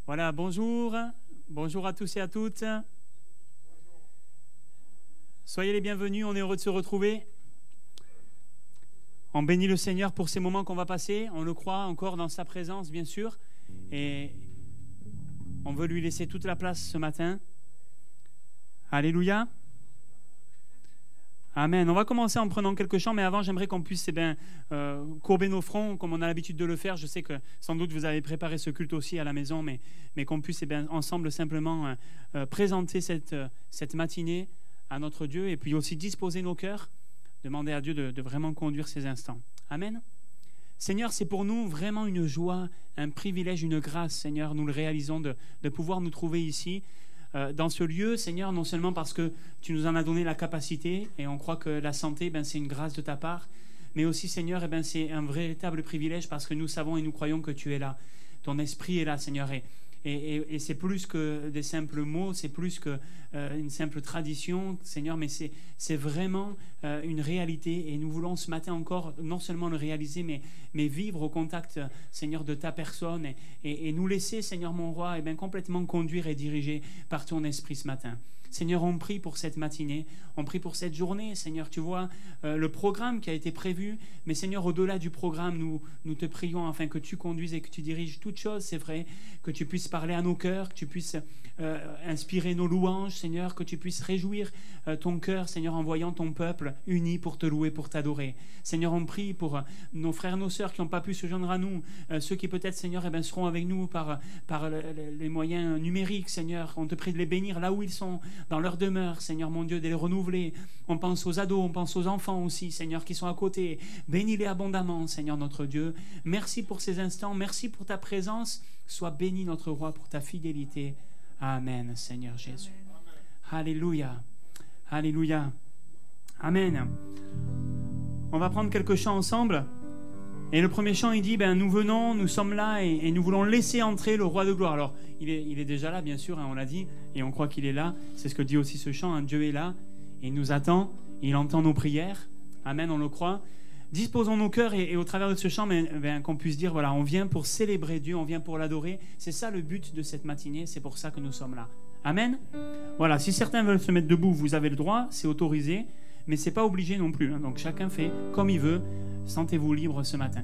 Voilà, bonjour. Bonjour à tous et à toutes. Soyez les bienvenus, on est heureux de se retrouver. On bénit le Seigneur pour ces moments qu'on va passer. On le croit encore dans sa présence, bien sûr. Et on veut lui laisser toute la place ce matin. Alléluia. Amen. On va commencer en prenant quelques chants, mais avant, j'aimerais qu'on puisse courber nos fronts, comme on a l'habitude de le faire. Je sais que sans doute vous avez préparé ce culte aussi à la maison, mais qu'on puisse ensemble simplement présenter cette matinée à notre Dieu et puis aussi disposer nos cœurs, demander à Dieu de vraiment conduire ces instants. Amen. Seigneur, c'est pour nous vraiment une joie, un privilège, une grâce, Seigneur. Nous le réalisons de pouvoir nous trouver ici, dans ce lieu, Seigneur, non seulement parce que tu nous en as donné la capacité et on croit que la santé, c'est une grâce de ta part, mais aussi, Seigneur, c'est un véritable privilège parce que nous savons et nous croyons que tu es là. Ton esprit est là, Seigneur, et c'est plus que des simples mots, c'est plus qu'une simple tradition, Seigneur, mais c'est vraiment une réalité. Et nous voulons ce matin encore non seulement le réaliser, mais vivre au contact, Seigneur, de ta personne et nous laisser, Seigneur mon roi, complètement conduire et diriger par ton esprit ce matin. Seigneur, on prie pour cette matinée, on prie pour cette journée. Seigneur, tu vois le programme qui a été prévu, mais Seigneur, au-delà du programme, nous te prions afin que tu conduises et que tu diriges toutes choses, c'est vrai, que tu puisses parler à nos cœurs, que tu puisses inspirer nos louanges, Seigneur, que tu puisses réjouir ton cœur, Seigneur, en voyant ton peuple uni pour te louer, pour t'adorer. Seigneur, on prie pour nos frères, nos sœurs qui n'ont pas pu se joindre à nous, ceux qui peut-être, Seigneur, seront avec nous par les moyens numériques, Seigneur. On te prie de les bénir là où ils sont, dans leur demeure, Seigneur mon Dieu, de les renouveler. On pense aux ados, on pense aux enfants aussi, Seigneur, qui sont à côté. Bénis-les abondamment, Seigneur notre Dieu. Merci pour ces instants, merci pour ta présence. Sois béni notre roi pour ta fidélité. Amen, Seigneur Jésus. Amen. Alléluia. Alléluia. Amen. On va prendre quelques chants ensemble. Et le premier chant, il dit, nous venons, nous sommes là et nous voulons laisser entrer le roi de gloire. Alors, il est déjà là, bien sûr, on l'a dit, et on croit qu'il est là. C'est ce que dit aussi ce chant, Dieu est là, et il nous attend, il entend nos prières. Amen, on le croit. Disposons nos cœurs et au travers de ce chant, qu'on puisse dire, voilà, on vient pour célébrer Dieu, on vient pour l'adorer. C'est ça le but de cette matinée, c'est pour ça que nous sommes là. Amen. Voilà, si certains veulent se mettre debout, vous avez le droit, c'est autorisé, mais ce n'est pas obligé non plus. Donc chacun fait comme il veut. Sentez-vous libre ce matin.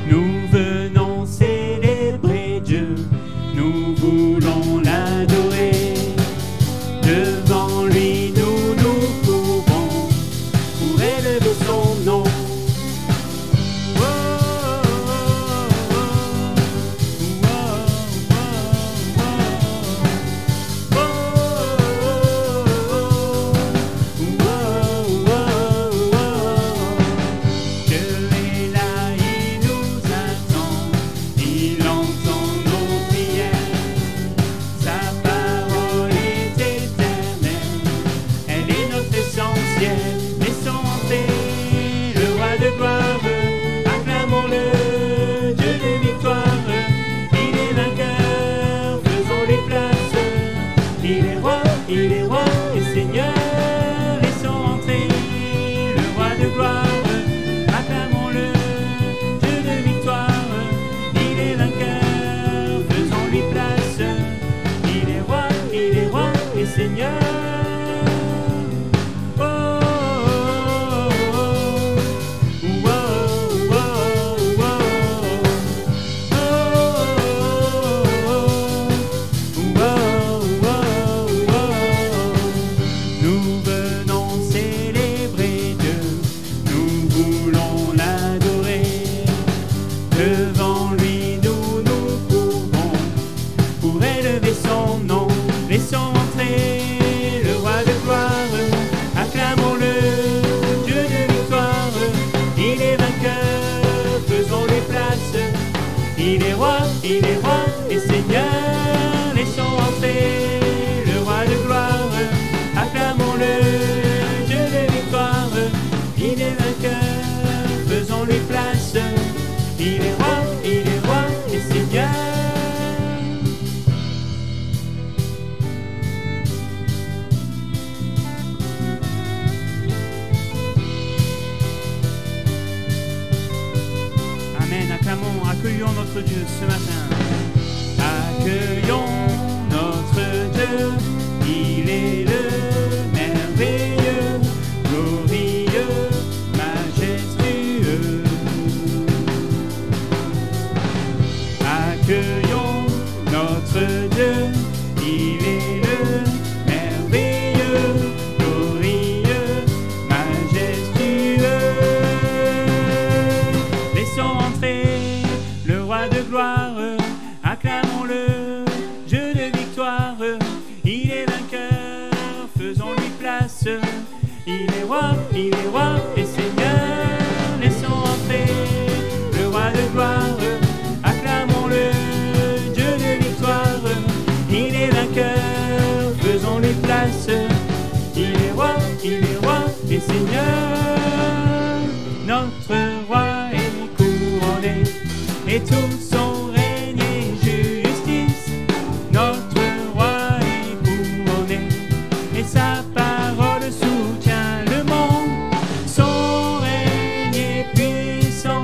Nous venons célébrer Dieu, nous voulons l'adorer. Devant lui, nous pouvons pour élever son nom. Oh, oh, Dieu est là, il nous attend, il entend nos prières. Sa parole est éternelle, elle est notre essentiel. Laissons entrer le roi de gloire, acclamons-le, Dieu de victoire. Il est vainqueur, faisons-lui place. Il est roi et Seigneur. Laissons entrer le roi de gloire, acclamons-le, Dieu de victoire. Il est vainqueur, faisons-lui place. Il est roi et Seigneur. Nous venons célébrer Dieu, nous voulons l'adorer. Devant lui, nous pouvons pour élever son nom. Laissons entrer le roi de gloire, acclamons-le, Dieu de victoire. Il est vainqueur, faisons-lui place. Il est roi et Seigneur. Laissons entrer le roi de gloire, acclamons-le, Dieu de victoire. Il est vainqueur, faisons-lui place. Il est roi et Seigneur. accueillons notre Dieu ce matin. Accueillons notre Dieu, il est le merveilleux, glorieux, majestueux. Accueillons notre Dieu, il est le merveilleux, glorieux, majestueux. Laissons entrer le roi de gloire, acclamons-le, Dieu de victoire. Il est vainqueur, faisons-lui place. Il est roi et Seigneur. Laissons entrer le roi de gloire, acclamons-le, Dieu de victoire. Il est vainqueur, faisons-lui place. Il est roi et Seigneur. Notre roi est couronné et tout son règne est justice. Notre roi est couronné et sa parole soutient le monde. Son règne est puissant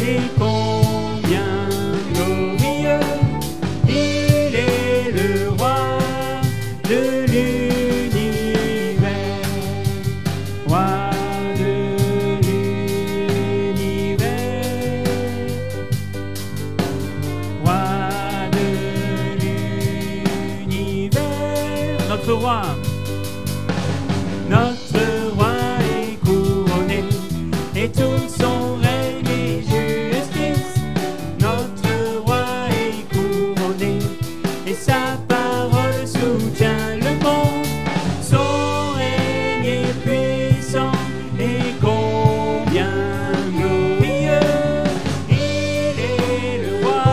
et combien glorieux. Il est le roi de l'univers, roi de l'univers, roi de l'univers. Notre roi est couronné et tout son règne est justice. Notre roi est couronné et sa parole soutient le monde. Son règne est puissant et combien glorieux. Il est le roi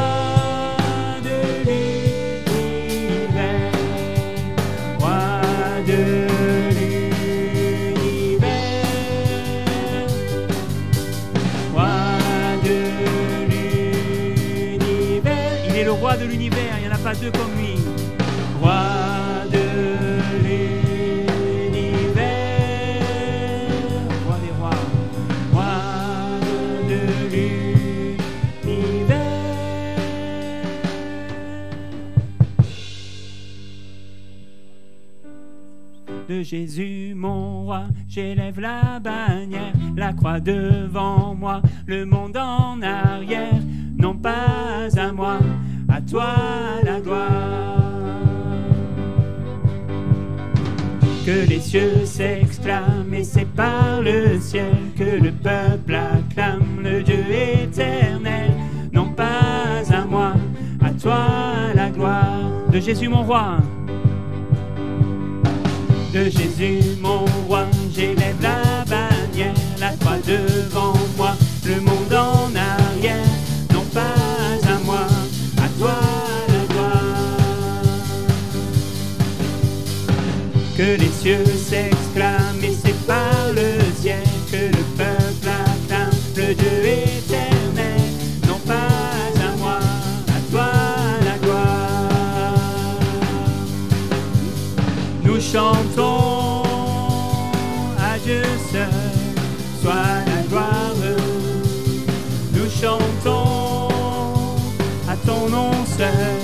de l'univers, roi de l'univers, roi de l'univers. Il est le roi de l'univers, il n'y en a pas deux comme lui. Roi de l'univers, roi des rois, roi de l'univers. De Jésus mon roi, j'élève la bannière, la croix devant moi, le monde en arrière. Non pas à moi, à toi la gloire. Que les cieux s'exclament et c'est par le ciel que le peuple acclame le Dieu éternel. Non pas à moi, à toi la gloire. De Jésus mon roi, de Jésus mon roi, j'élève la bannière, la croix devant moi, le monde en arrière. Non pas à moi, à toi la gloire. Que les cieux s'exclament et c'est par le ciel que le peuple acclame le Dieu éternel. Non pas à moi, à toi la gloire. Nous chantons à Dieu seul, soit la gloire. Nous chantons à ton nom seul,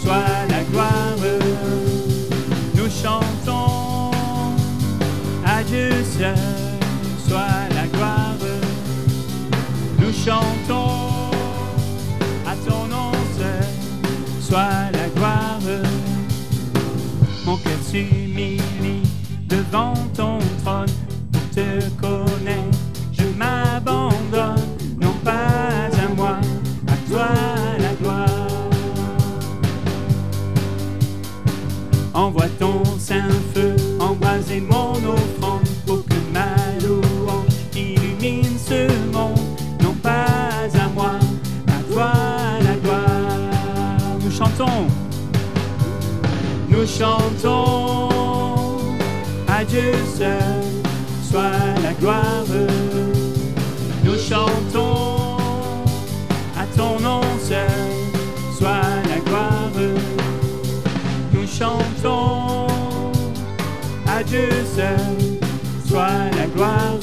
soit la gloire. Nous chantons à Dieu seul, soit la gloire. Nous chantons à ton nom seul, soit la gloire. Mon cœur s'humilie devant ton trône pour te connaître. Je m'abandonne, non pas à moi, à toi la gloire. Envoie ton saint feu, embraser mon offrande pour que ma louange illumine ce monde. Non pas à moi, à toi la gloire. Nous chantons à Dieu seul, soit la gloire. Nous chantons à ton nom seul, soit la gloire. Nous chantons à Dieu seul, soit la gloire.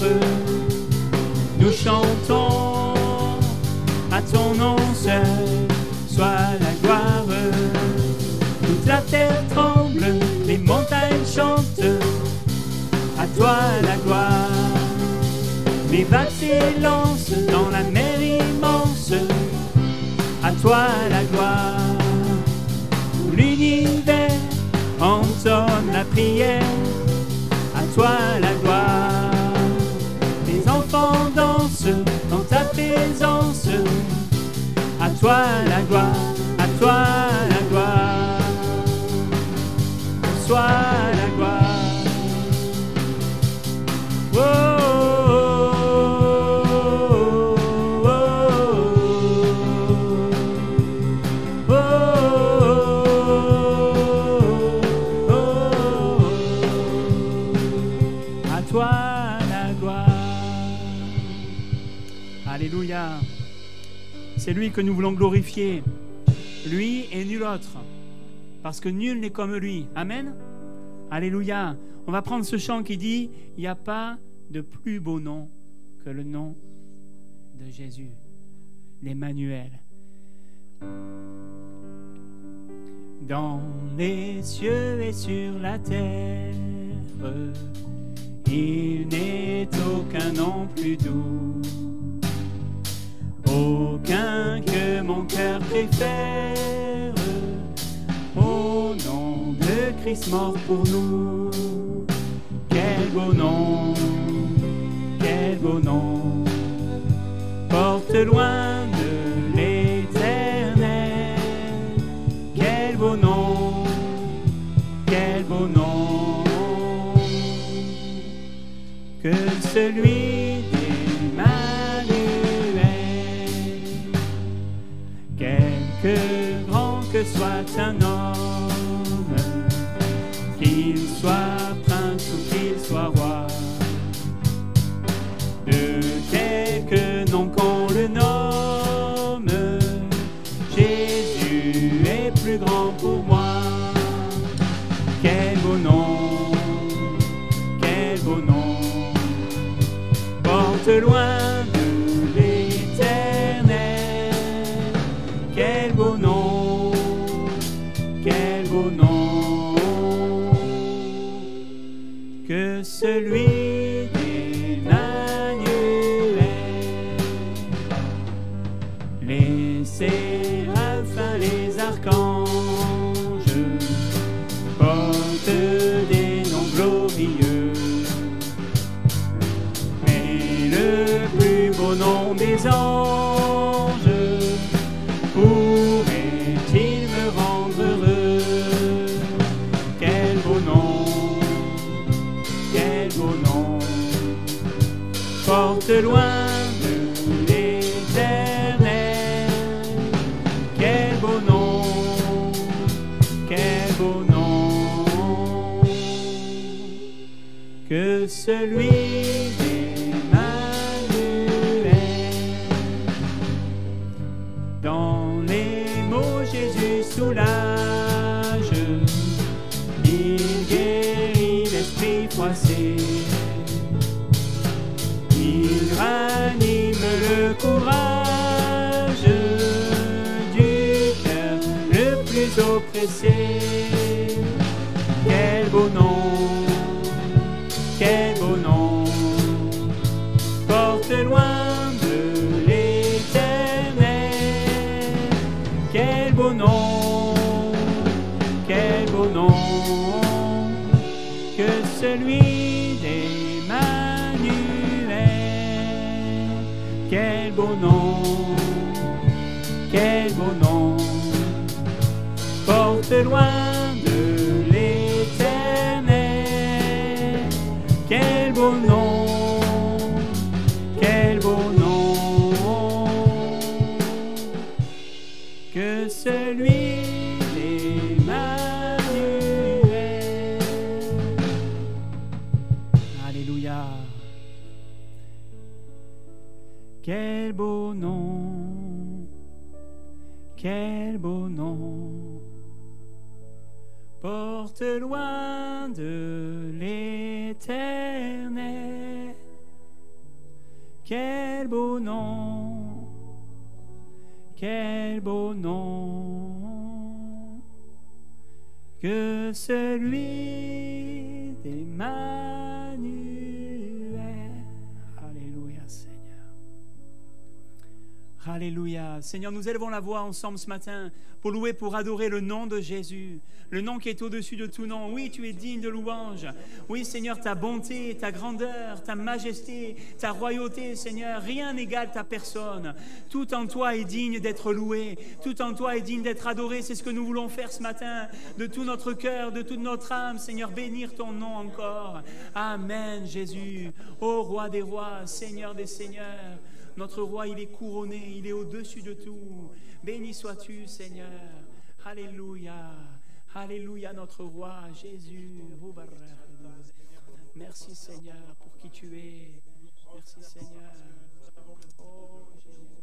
Nous chantons à ton nom seul soit la gloire. Toute la terre tremble, les montagnes chantent, à toi la gloire. Les vagues s'élancent dans la mer immense, à toi la gloire. Où l'univers entonne la prière, à toi la gloire. Les enfants dansent dans ta présence, à toi la gloire, à toi la gloire. Sois la gloire. Oh, oh, oh, oh, à toi la gloire. Alléluia. C'est lui que nous voulons glorifier, lui et nul autre, parce que nul n'est comme lui. Amen. Alléluia. On va prendre ce chant qui dit « Il n'y a pas de plus beau nom que le nom de Jésus, l'Emmanuel. » Dans les cieux et sur la terre, il n'est aucun nom plus doux, aucun que mon cœur préfère, au nom de Christ mort pour nous. Quel beau nom, porte loin de l'éternel. Quel beau nom, que celui d'Emmanuel. Quelque grand que soit un homme, qu'il soit prince ou qu'il soit roi, de quelque nom qu'on le nomme, Jésus est plus grand pour moi. Quel beau nom, porte loin de l'éternel. Quel beau nom, que celui d'Emmanuel. Les séraphins, les archanges portent des noms glorieux, mais le plus beau nom des anges pourrait-il me rendre heureux? Quel beau nom, porte loin de l'éternel. Quel beau nom, que celui d'Emmanuel. Dans les mots Jésus soulage, il guérit l'esprit froissé, il ranime le courage du cœur le plus oppressé. Quel beau nom, porte loin de l'éternel. Quel beau nom, que celui d'Emmanuel. Quel beau nom, porte loin de l'éternel. Quel beau nom, que celui d'Emmanuel. Alléluia. Quel beau nom, porte loin de l'éternel. Quel beau nom, quel beau nom que celui d'Emmanuel. Alléluia, Seigneur. Alléluia. Seigneur, nous élevons la voix ensemble ce matin pour louer, pour adorer le nom de Jésus, le nom qui est au-dessus de tout nom. Oui, tu es digne de louange. Oui, Seigneur, ta bonté, ta grandeur, ta majesté, ta royauté, Seigneur, rien n'égale ta personne. Tout en toi est digne d'être loué, tout en toi est digne d'être adoré. C'est ce que nous voulons faire ce matin, de tout notre cœur, de toute notre âme, Seigneur, bénir ton nom encore. Amen, Jésus, ô roi des rois, Seigneur des seigneurs. Notre roi, il est couronné, il est au-dessus de tout. Béni sois-tu, Seigneur. Alléluia. Alléluia, notre roi, Jésus. Merci, Seigneur, pour qui tu es. Merci, Seigneur. Oh, Jésus.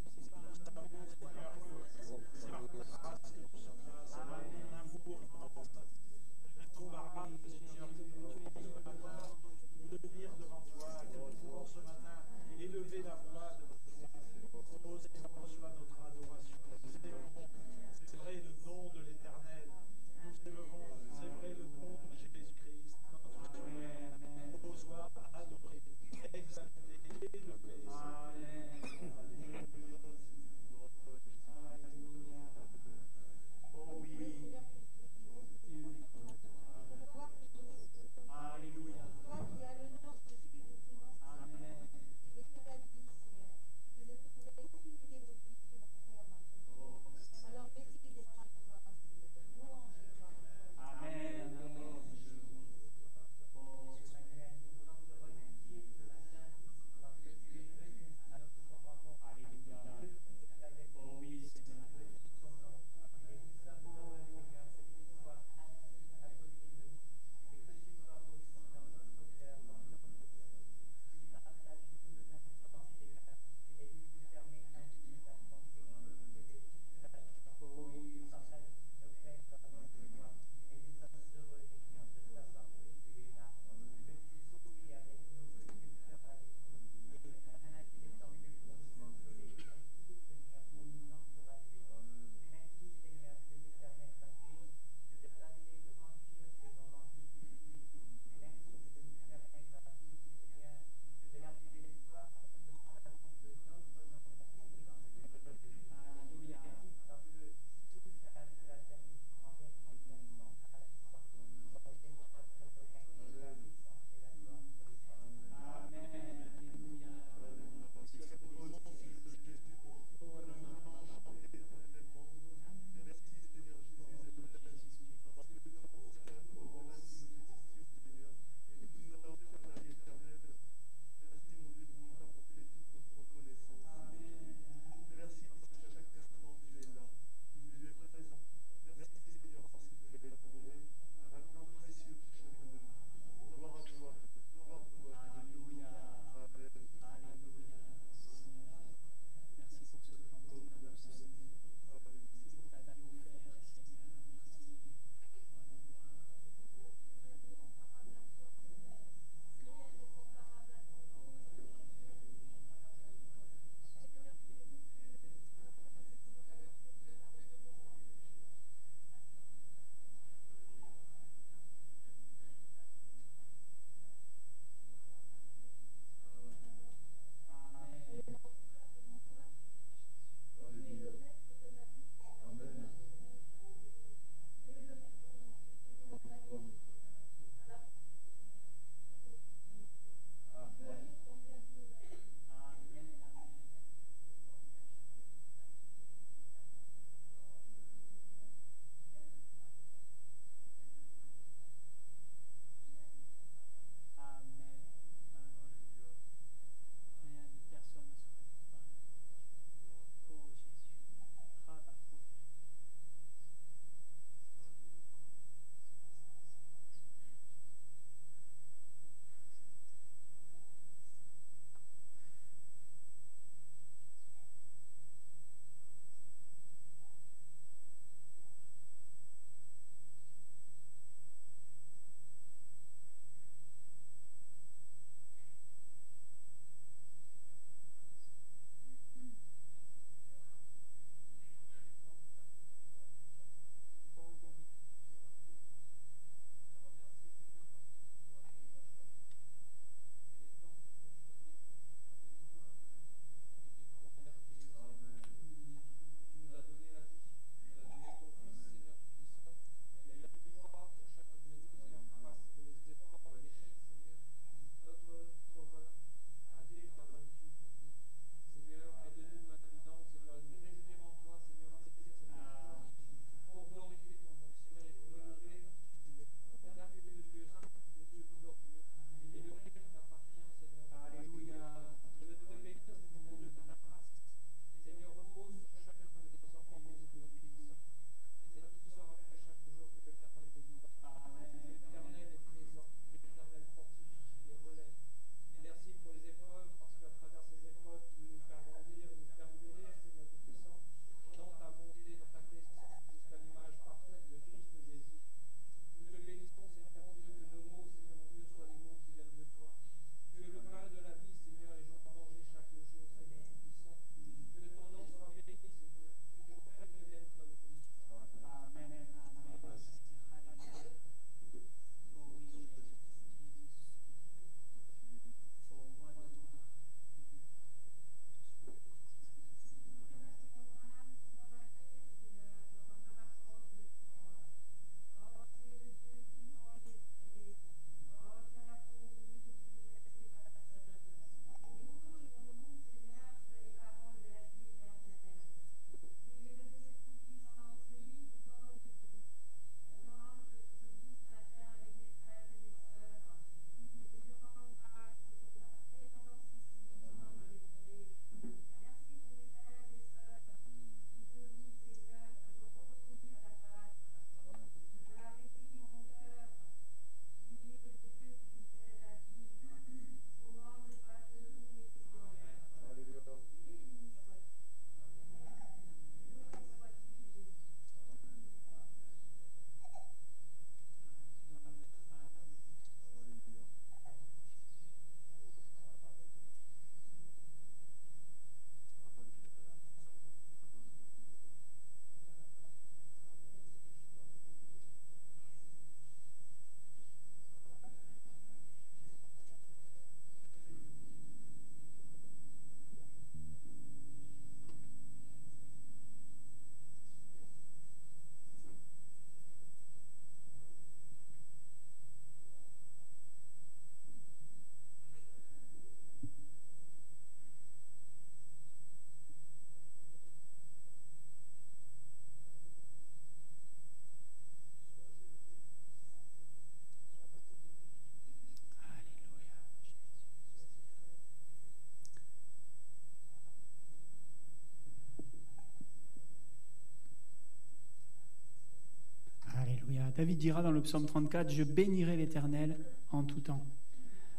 David dira dans le psaume 34, « Je bénirai l'Éternel en tout temps.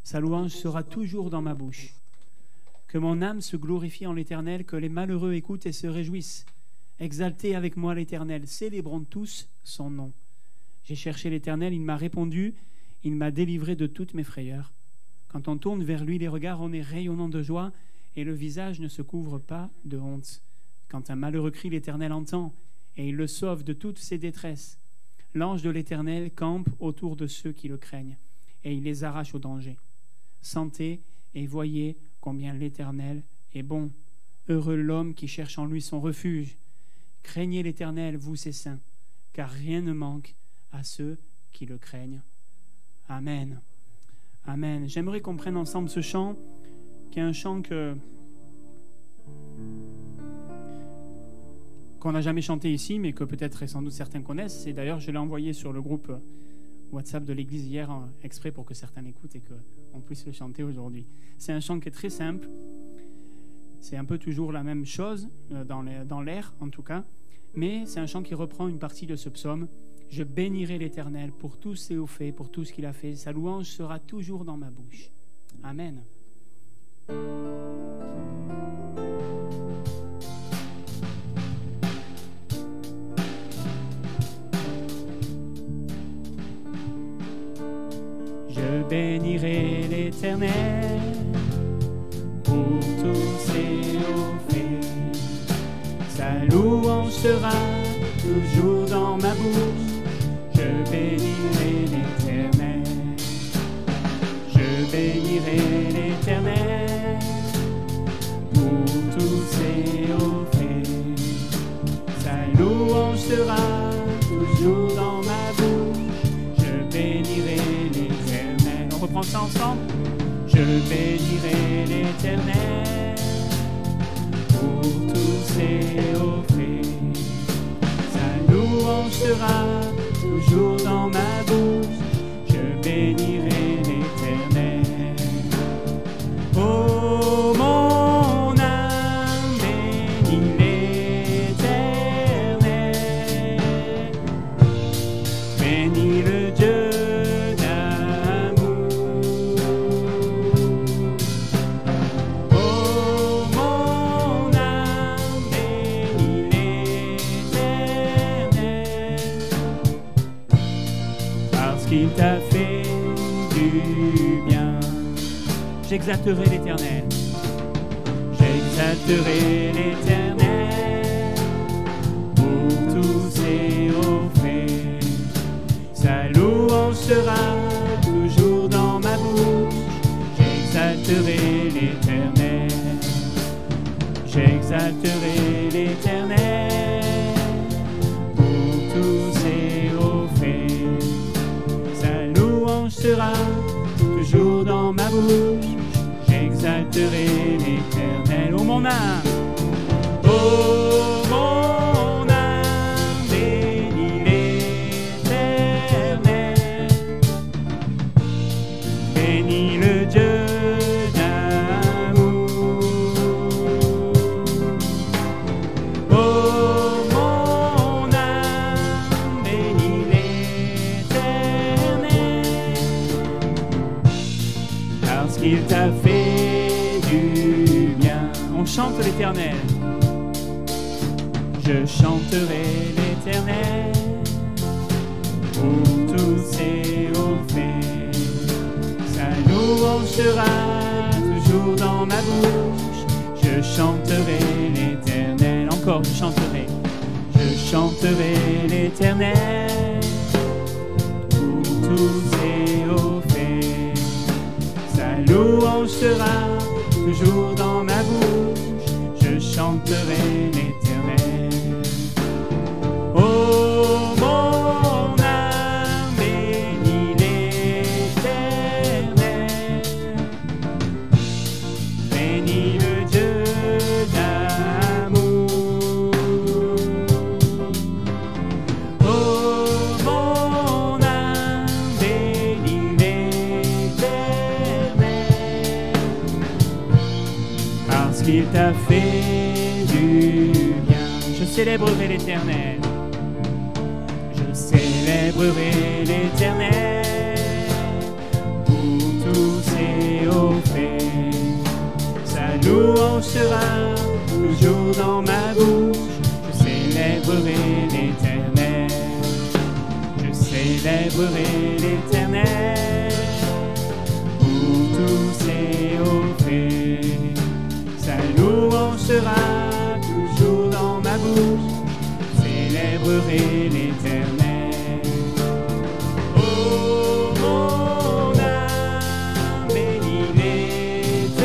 Sa louange sera toujours dans ma bouche. Que mon âme se glorifie en l'Éternel, que les malheureux écoutent et se réjouissent. Exaltez avec moi l'Éternel, célébrons tous son nom. J'ai cherché l'Éternel, il m'a répondu, il m'a délivré de toutes mes frayeurs. Quand on tourne vers lui les regards, on est rayonnant de joie et le visage ne se couvre pas de honte. Quand un malheureux crie, l'Éternel entend et il le sauve de toutes ses détresses. L'ange de l'Éternel campe autour de ceux qui le craignent et il les arrache au danger. Sentez et voyez combien l'Éternel est bon. Heureux l'homme qui cherche en lui son refuge. Craignez l'Éternel, vous ses saints, car rien ne manque à ceux qui le craignent. Amen. Amen. J'aimerais qu'on prenne ensemble ce chant, qui est un chant qu'on n'a jamais chanté ici, mais que peut-être et sans doute certains connaissent. Et d'ailleurs, je l'ai envoyé sur le groupe WhatsApp de l'église hier, exprès pour que certains l'écoutent et qu'on puisse le chanter aujourd'hui. C'est un chant qui est très simple. C'est un peu toujours la même chose, dans l'air en tout cas, mais c'est un chant qui reprend une partie de ce psaume. Je bénirai l'Éternel pour tous ses hauts faits, pour tout ce qu'il a fait. Sa louange sera toujours dans ma bouche. Amen. Je bénirai l'Éternel pour tous ses hauts faits. Sa louange sera toujours dans ma bouche. Je bénirai l'Éternel. Je bénirai l'Éternel pour tous ses hauts faits. Sa louange sera toujours dans ma bouche. Je bénirai l'Éternel. On reprend ça ensemble. Je bénirai l'Éternel pour tous ses hauts faits. Sa louange sera toujours dans ma bouche. Je bénirai l'Éternel. Oh, mon âme bénis l'Éternel. Bénis le Dieu d'amour. Oh, mon âme bénis l'Éternel. Parce qu'il t'a fait du bien. J'exalterai l'Éternel. J'exalterai l'Éternel pour tous ses hauts faits. Sa louange sera toujours dans ma bouche. J'exalterai l'Éternel. J'exalterai l'Éternel pour tous ses hauts faits. Sa louange sera toujours dans ma bouche. J'exalterai l'Éternel. Oh mon âme, oh mon âme, bénis l'Éternel. Bénis le Dieu d'amour. Oh mon âme, bénis l'Éternel. Parce qu'il t'a fait du bien. On chante l'Éternel. Je chanterai l'Éternel pour tous ses hauts faits. Sa louange sera toujours dans ma bouche. Je chanterai l'Éternel. Encore, je chanterai. Je chanterai l'Éternel pour tous ses hauts faits. Sa louange sera toujours dans ma bouche. Je chanterai l'Éternel. Oh mon âme, bénis l'Éternel. Bénis le Dieu d'amour. Oh mon âme, bénis l'Éternel. Parce qu'il t'a fait du bien. Je célébrerai l'Éternel. Je célébrerai l'Éternel pour tous ses hauts faits. Sa louange sera toujours dans ma bouche. Je célébrerai l'Éternel. Je célébrerai l'Éternel pour tous ses hauts faits. Sa louange sera toujours dans ma bouche. Je célébrerai l'Éternel. Oh, mon âme, bénis l'Éternel.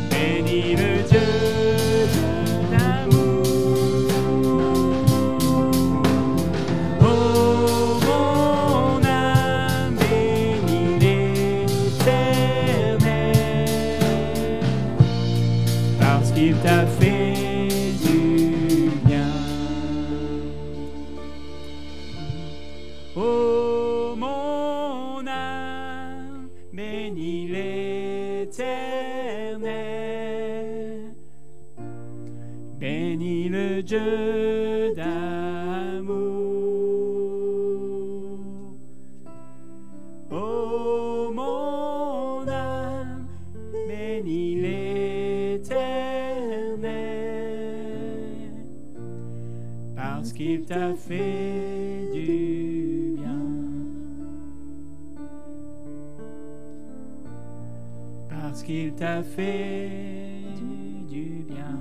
Bénis le Dieu d'amour. Oh, mon âme, bénis l'Éternel, parce qu'il t'a fait du bien. Oh, mon âme, bénis l'Éternel. Bénis le Dieu d'amour. Oh, mon âme, bénis l'Éternel, parce qu'il t'a fait du bien. Parce qu'il t'a fait du bien.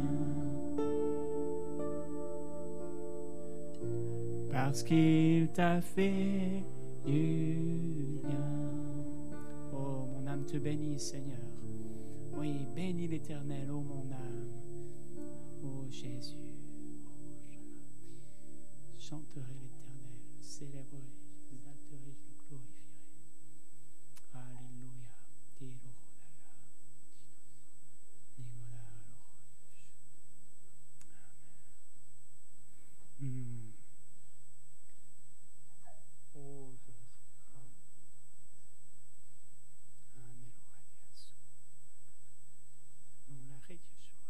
Parce qu'il t'a fait du bien. Oh, mon âme te bénit, Seigneur. Oui, bénis l'Éternel, oh mon âme. Oh Jésus. Je chanterai l'Éternel, célébrerai, j'exalterai, je le glorifierai. Alléluia. Amen. Oh Jésus. Amen. On l'arrête, Yeshua.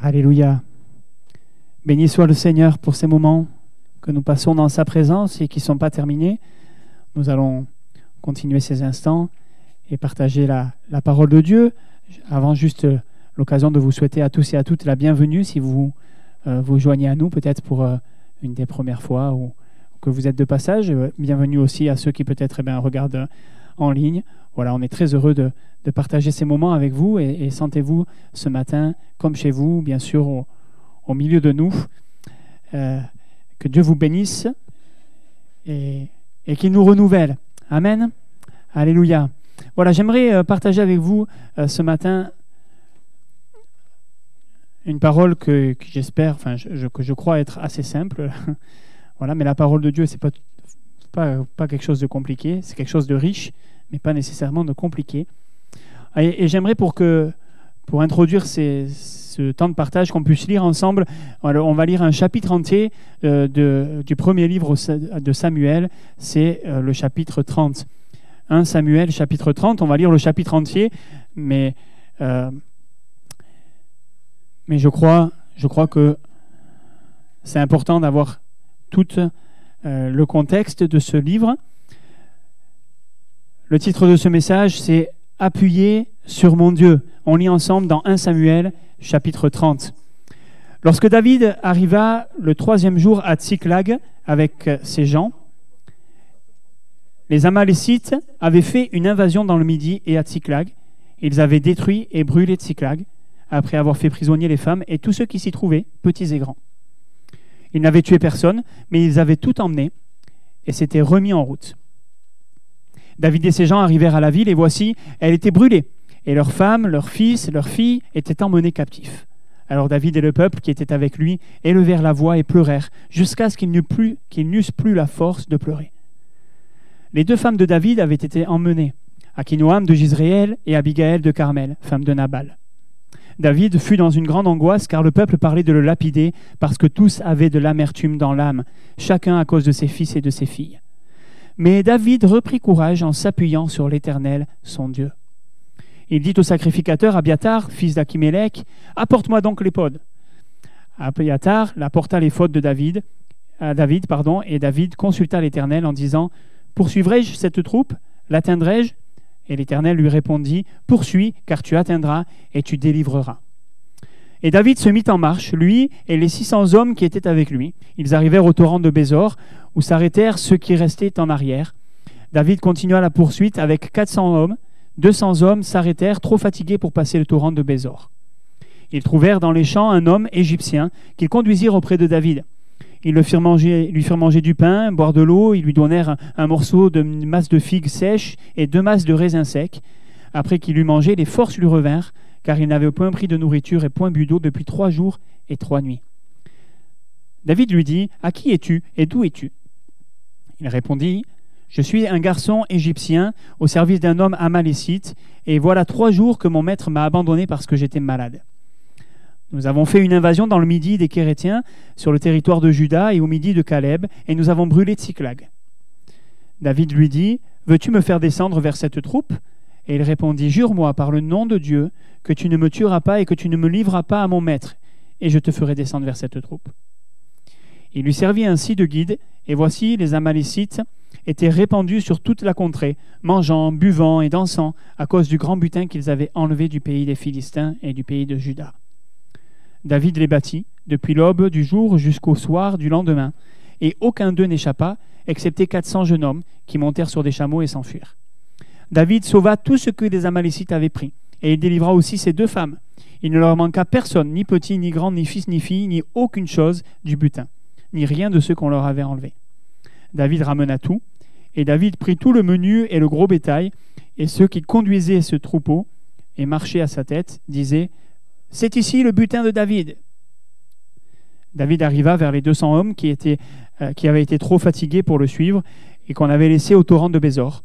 Alléluia. Béni soit le Seigneur pour ces moments que nous passons dans sa présence et qui ne sont pas terminés. Nous allons continuer ces instants et partager la parole de Dieu. Avant juste l'occasion de vous souhaiter à tous et à toutes la bienvenue si vous vous joignez à nous, peut-être pour une des premières fois ou que vous êtes de passage. Bienvenue aussi à ceux qui peut-être regardent en ligne. Voilà, on est très heureux de partager ces moments avec vous et sentez-vous ce matin comme chez vous, bien sûr, au milieu de nous. Que Dieu vous bénisse et qu'il nous renouvelle. Amen. Alléluia. Voilà, j'aimerais partager avec vous ce matin une parole que j'espère, que je crois être assez simple. Voilà, mais la parole de Dieu, c'est pas quelque chose de compliqué, c'est quelque chose de riche, mais pas nécessairement de compliqué. Et j'aimerais pour introduire ce temps de partage qu'on puisse lire ensemble, on va lire un chapitre entier du premier livre de Samuel, c'est le chapitre 30. 1 Samuel, chapitre 30, on va lire le chapitre entier, mais je crois que c'est important d'avoir tout le contexte de ce livre. Le titre de ce message, c'est « Appuyé sur mon Dieu ». On lit ensemble dans 1 Samuel, chapitre 30. Lorsque David arriva le 3e jour à Tsiklag avec ses gens, les Amalécites avaient fait une invasion dans le Midi et à Tsiklag. Ils avaient détruit et brûlé Tsiklag, après avoir fait prisonnier les femmes et tous ceux qui s'y trouvaient, petits et grands. Ils n'avaient tué personne, mais ils avaient tout emmené et s'étaient remis en route. David et ses gens arrivèrent à la ville et voici, elle était brûlée. Et leurs femmes, leurs fils, leurs filles étaient emmenés captifs. Alors David et le peuple qui était avec lui élevèrent la voix et pleurèrent, jusqu'à ce qu'ils n'eussent plus la force de pleurer. Les 2 femmes de David avaient été emmenées, Akinoam de Jizréel et Abigaël de Carmel, femme de Nabal. David fut dans une grande angoisse car le peuple parlait de le lapider parce que tous avaient de l'amertume dans l'âme, chacun à cause de ses fils et de ses filles. Mais David reprit courage en s'appuyant sur l'Éternel, son Dieu. Il dit au sacrificateur Abiatar, fils d'Achimélec, « Apporte-moi donc l'éphod. » Abiatar apporta l'éphod de David, et David consulta l'Éternel en disant « Poursuivrai-je cette troupe? L'atteindrai-je » Et l'Éternel lui répondit « Poursuis, car tu atteindras et tu délivreras. » Et David se mit en marche, lui et les 600 hommes qui étaient avec lui. Ils arrivèrent au torrent de Bésor, où s'arrêtèrent ceux qui restaient en arrière. David continua la poursuite avec 400 hommes. 200 hommes s'arrêtèrent, trop fatigués pour passer le torrent de Bésor. Ils trouvèrent dans les champs un homme égyptien qu'ils conduisirent auprès de David. Ils lui firent manger du pain, boire de l'eau, ils lui donnèrent un morceau de masse de figues sèches et 2 masses de raisins secs. Après qu'il eut mangé, les forces lui revinrent, car il n'avait point pris de nourriture et point bu d'eau depuis 3 jours et 3 nuits. David lui dit « À qui es-tu et d'où es-tu » Il répondit « Je suis un garçon égyptien au service d'un homme amalécite, et voilà 3 jours que mon maître m'a abandonné parce que j'étais malade. Nous avons fait une invasion dans le Midi des Kérétiens, sur le territoire de Juda et au Midi de Caleb, et nous avons brûlé Tsiklag. » David lui dit « Veux-tu me faire descendre vers cette troupe ?» Et il répondit « Jure-moi par le nom de Dieu que tu ne me tueras pas et que tu ne me livreras pas à mon maître, et je te ferai descendre vers cette troupe. » Il lui servit ainsi de guide, et voici les Amalécites étaient répandus sur toute la contrée, mangeant, buvant et dansant, à cause du grand butin qu'ils avaient enlevé du pays des Philistins et du pays de Juda. David les battit, depuis l'aube du jour jusqu'au soir du lendemain, et aucun d'eux n'échappa, excepté 400 jeunes hommes qui montèrent sur des chameaux et s'enfuirent. David sauva tout ce que les Amalécites avaient pris, et il délivra aussi ses 2 femmes. Il ne leur manqua personne, ni petit, ni grand, ni fils, ni fille, ni aucune chose du butin, ni rien de ce qu'on leur avait enlevé. David ramena tout, et David prit tout le menu et le gros bétail, et ceux qui conduisaient ce troupeau et marchaient à sa tête disaient « C'est ici le butin de David !» David arriva vers les 200 hommes qui avaient été trop fatigués pour le suivre et qu'on avait laissés au torrent de Bésor.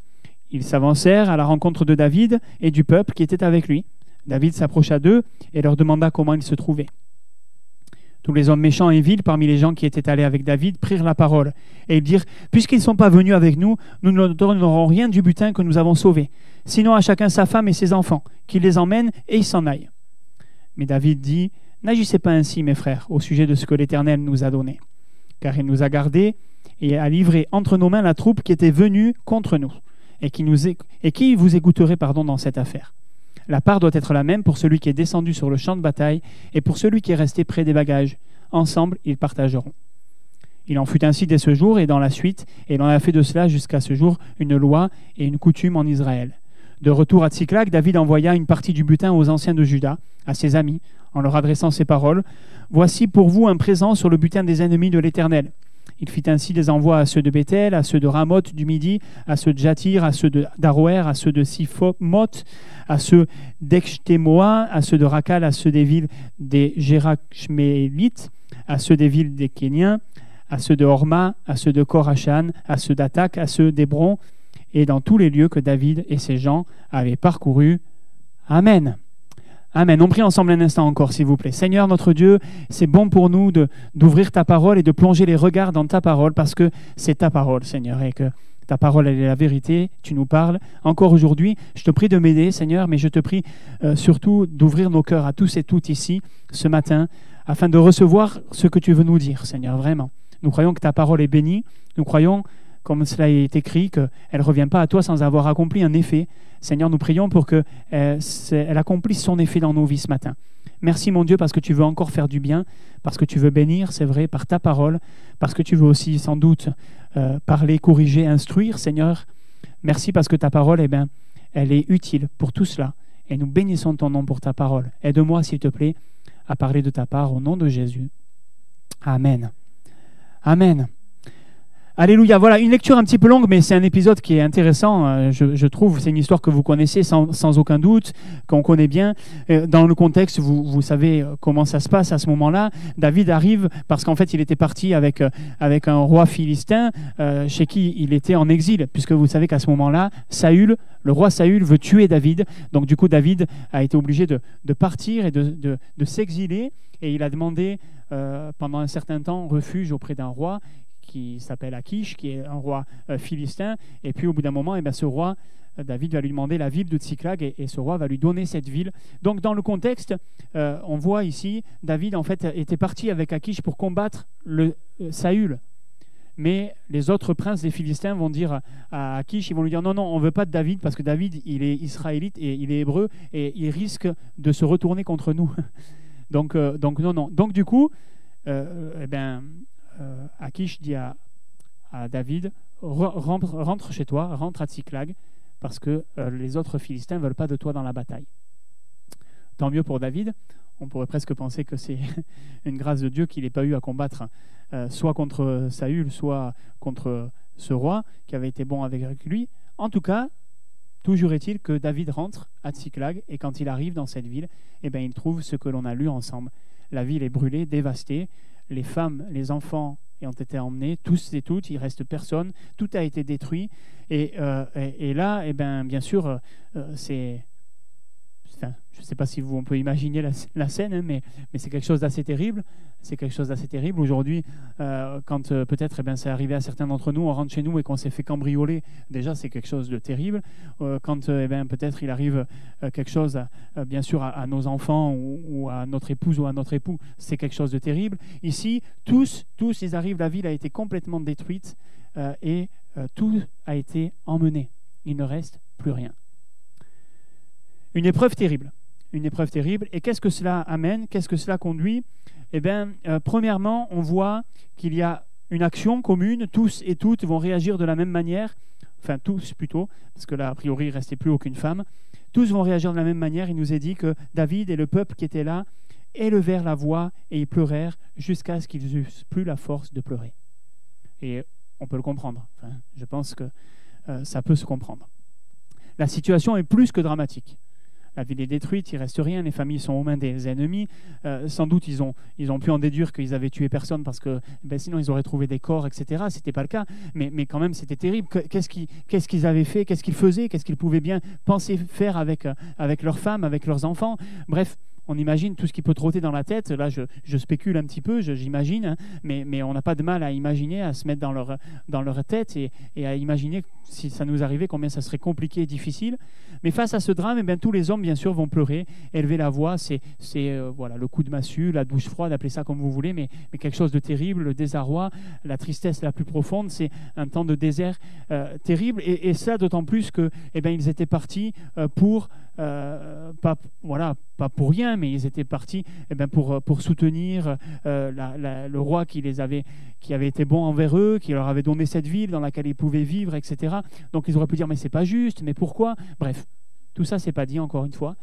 Ils s'avancèrent à la rencontre de David et du peuple qui était avec lui. David s'approcha d'eux et leur demanda comment ils se trouvaient. Tous les hommes méchants et vils parmi les gens qui étaient allés avec David prirent la parole. Et ils dirent, « Puisqu'ils ne sont pas venus avec nous, nous ne leur donnerons rien du butin que nous avons sauvé. Sinon à chacun sa femme et ses enfants, qu'il les emmène et ils s'en aillent. » Mais David dit, « N'agissez pas ainsi, mes frères, au sujet de ce que l'Éternel nous a donné, car il nous a gardés et a livré entre nos mains la troupe qui était venue contre nous, et qui vous écouterait dans cette affaire. La part doit être la même pour celui qui est descendu sur le champ de bataille et pour celui qui est resté près des bagages. Ensemble, ils partageront. Il en fut ainsi dès ce jour et dans la suite, et il en a fait de cela jusqu'à ce jour une loi et une coutume en Israël. De retour à Tsiklag, David envoya une partie du butin aux anciens de Juda, à ses amis, en leur adressant ces paroles. « Voici pour vous un présent sur le butin des ennemis de l'Éternel. » Il fit ainsi des envois à ceux de Béthel, à ceux de Ramoth du Midi, à ceux de Jatir, à ceux d'Aroer, à ceux de Siphomoth, à ceux d'Echtémoa, à ceux de Rakal, à ceux des villes des Gérachmélites, à ceux des villes des Kéniens, à ceux de Horma, à ceux de Korachan, à ceux d'Atak, à ceux d'Hébron, et dans tous les lieux que David et ses gens avaient parcourus. Amen. Amen. On prie ensemble un instant encore, s'il vous plaît. Seigneur, notre Dieu, c'est bon pour nous d'ouvrir ta parole et de plonger les regards dans ta parole, parce que c'est ta parole, Seigneur, et que ta parole, elle est la vérité. Tu nous parles encore aujourd'hui. Je te prie de m'aider, Seigneur, mais je te prie surtout d'ouvrir nos cœurs à tous et toutes ici, ce matin, afin de recevoir ce que tu veux nous dire, Seigneur, vraiment. Nous croyons que ta parole est bénie. Nous croyons, comme cela est écrit, qu'elle ne revient pas à toi sans avoir accompli un effet. Seigneur, nous prions pour qu'elle accomplisse son effet dans nos vies ce matin. Merci, mon Dieu, parce que tu veux encore faire du bien, parce que tu veux bénir, c'est vrai, par ta parole, parce que tu veux aussi, sans doute, parler, corriger, instruire, Seigneur. Merci parce que ta parole, elle est utile pour tout cela. Et nous bénissons ton nom pour ta parole. Aide-moi, s'il te plaît, à parler de ta part au nom de Jésus. Amen. Amen. Alléluia. Voilà, une lecture un petit peu longue, mais c'est un épisode qui est intéressant, je trouve. C'est une histoire que vous connaissez sans aucun doute, qu'on connaît bien. Dans le contexte, vous savez comment ça se passe à ce moment-là. David arrive parce qu'en fait, il était parti avec un roi philistin chez qui il était en exil, puisque vous savez qu'à ce moment-là, le roi Saül veut tuer David. Donc du coup, David a été obligé de partir et de s'exiler. Et il a demandé pendant un certain temps refuge auprès d'un roi qui s'appelle Akish, qui est un roi philistin. Et puis au bout d'un moment, ce roi, David va lui demander la ville de Tsiklag, et ce roi va lui donner cette ville. Donc dans le contexte, on voit ici, David en fait était parti avec Akish pour combattre Saül. Mais les autres princes des Philistins vont dire à Akish, ils vont lui dire non, on ne veut pas de David, parce que David, il est israélite et il est hébreu, et il risque de se retourner contre nous. donc non. Donc du coup, Akish dit à David, rentre chez toi, rentre à Tsiklag, parce que les autres Philistins ne veulent pas de toi dans la bataille. Tant mieux pour David. On pourrait presque penser que c'est une grâce de Dieu qu'il n'ait pas eu à combattre soit contre Saül, soit contre ce roi qui avait été bon avec lui. En tout cas, toujours est-il que David rentre à Tsiklag, et quand il arrive dans cette ville, il trouve ce que l'on a lu ensemble. La ville est brûlée, dévastée. Les femmes, les enfants ont été emmenés, tous et toutes, il ne reste personne, tout a été détruit. Et là, bien sûr, c'est... Enfin, je ne sais pas si on peut imaginer la scène, mais c'est quelque chose d'assez terrible. C'est quelque chose d'assez terrible. Aujourd'hui, quand peut-être c'est arrivé à certains d'entre nous, on rentre chez nous et qu'on s'est fait cambrioler, déjà c'est quelque chose de terrible. Quand peut-être il arrive quelque chose, bien sûr, à nos enfants ou à notre épouse ou à notre époux, c'est quelque chose de terrible. Ici, tous ils arrivent, la ville a été complètement détruite et tout a été emmené. Il ne reste plus rien. Une épreuve terrible. Une épreuve terrible. Et qu'est-ce que cela amène? Qu'est-ce que cela conduit? Premièrement, on voit qu'il y a une action commune. Tous et toutes vont réagir de la même manière. Enfin, tous plutôt, parce que là, a priori, il ne restait plus aucune femme. Tous vont réagir de la même manière. Il nous est dit que David et le peuple qui était là élevèrent la voix et ils pleurèrent jusqu'à ce qu'ils eussent plus la force de pleurer. Et on peut le comprendre. Enfin, je pense que ça peut se comprendre. La situation est plus que dramatique. La ville est détruite, il ne reste rien, les familles sont aux mains des ennemis. Sans doute, ils ont pu en déduire qu'ils avaient tué personne parce que sinon, ils auraient trouvé des corps, etc. Ce n'était pas le cas, mais quand même, c'était terrible. Qu'est-ce qu'ils avaient fait? Qu'est-ce qu'ils faisaient? Qu'est-ce qu'ils pouvaient bien penser faire avec leurs femmes, avec leurs enfants? Bref, on imagine tout ce qui peut trotter dans la tête. Là, je spécule un petit peu, j'imagine, hein, mais on n'a pas de mal à imaginer, à se mettre dans leur tête et à imaginer si ça nous arrivait, combien ça serait compliqué et difficile. Mais face à ce drame, eh bien, tous les hommes, bien sûr, vont pleurer, élever la voix. C'est voilà, le coup de massue, la douche froide, appelez ça comme vous voulez, mais quelque chose de terrible, le désarroi, la tristesse la plus profonde. C'est un temps de désert terrible. Et ça, d'autant plus que, eh bien, ils étaient partis pour... pas pour rien, mais ils étaient partis pour soutenir le roi qui avait été bon envers eux, qui leur avait donné cette ville dans laquelle ils pouvaient vivre, etc. Donc ils auraient pu dire mais c'est pas juste, mais pourquoi? Bref, tout ça c'est pas dit encore une fois.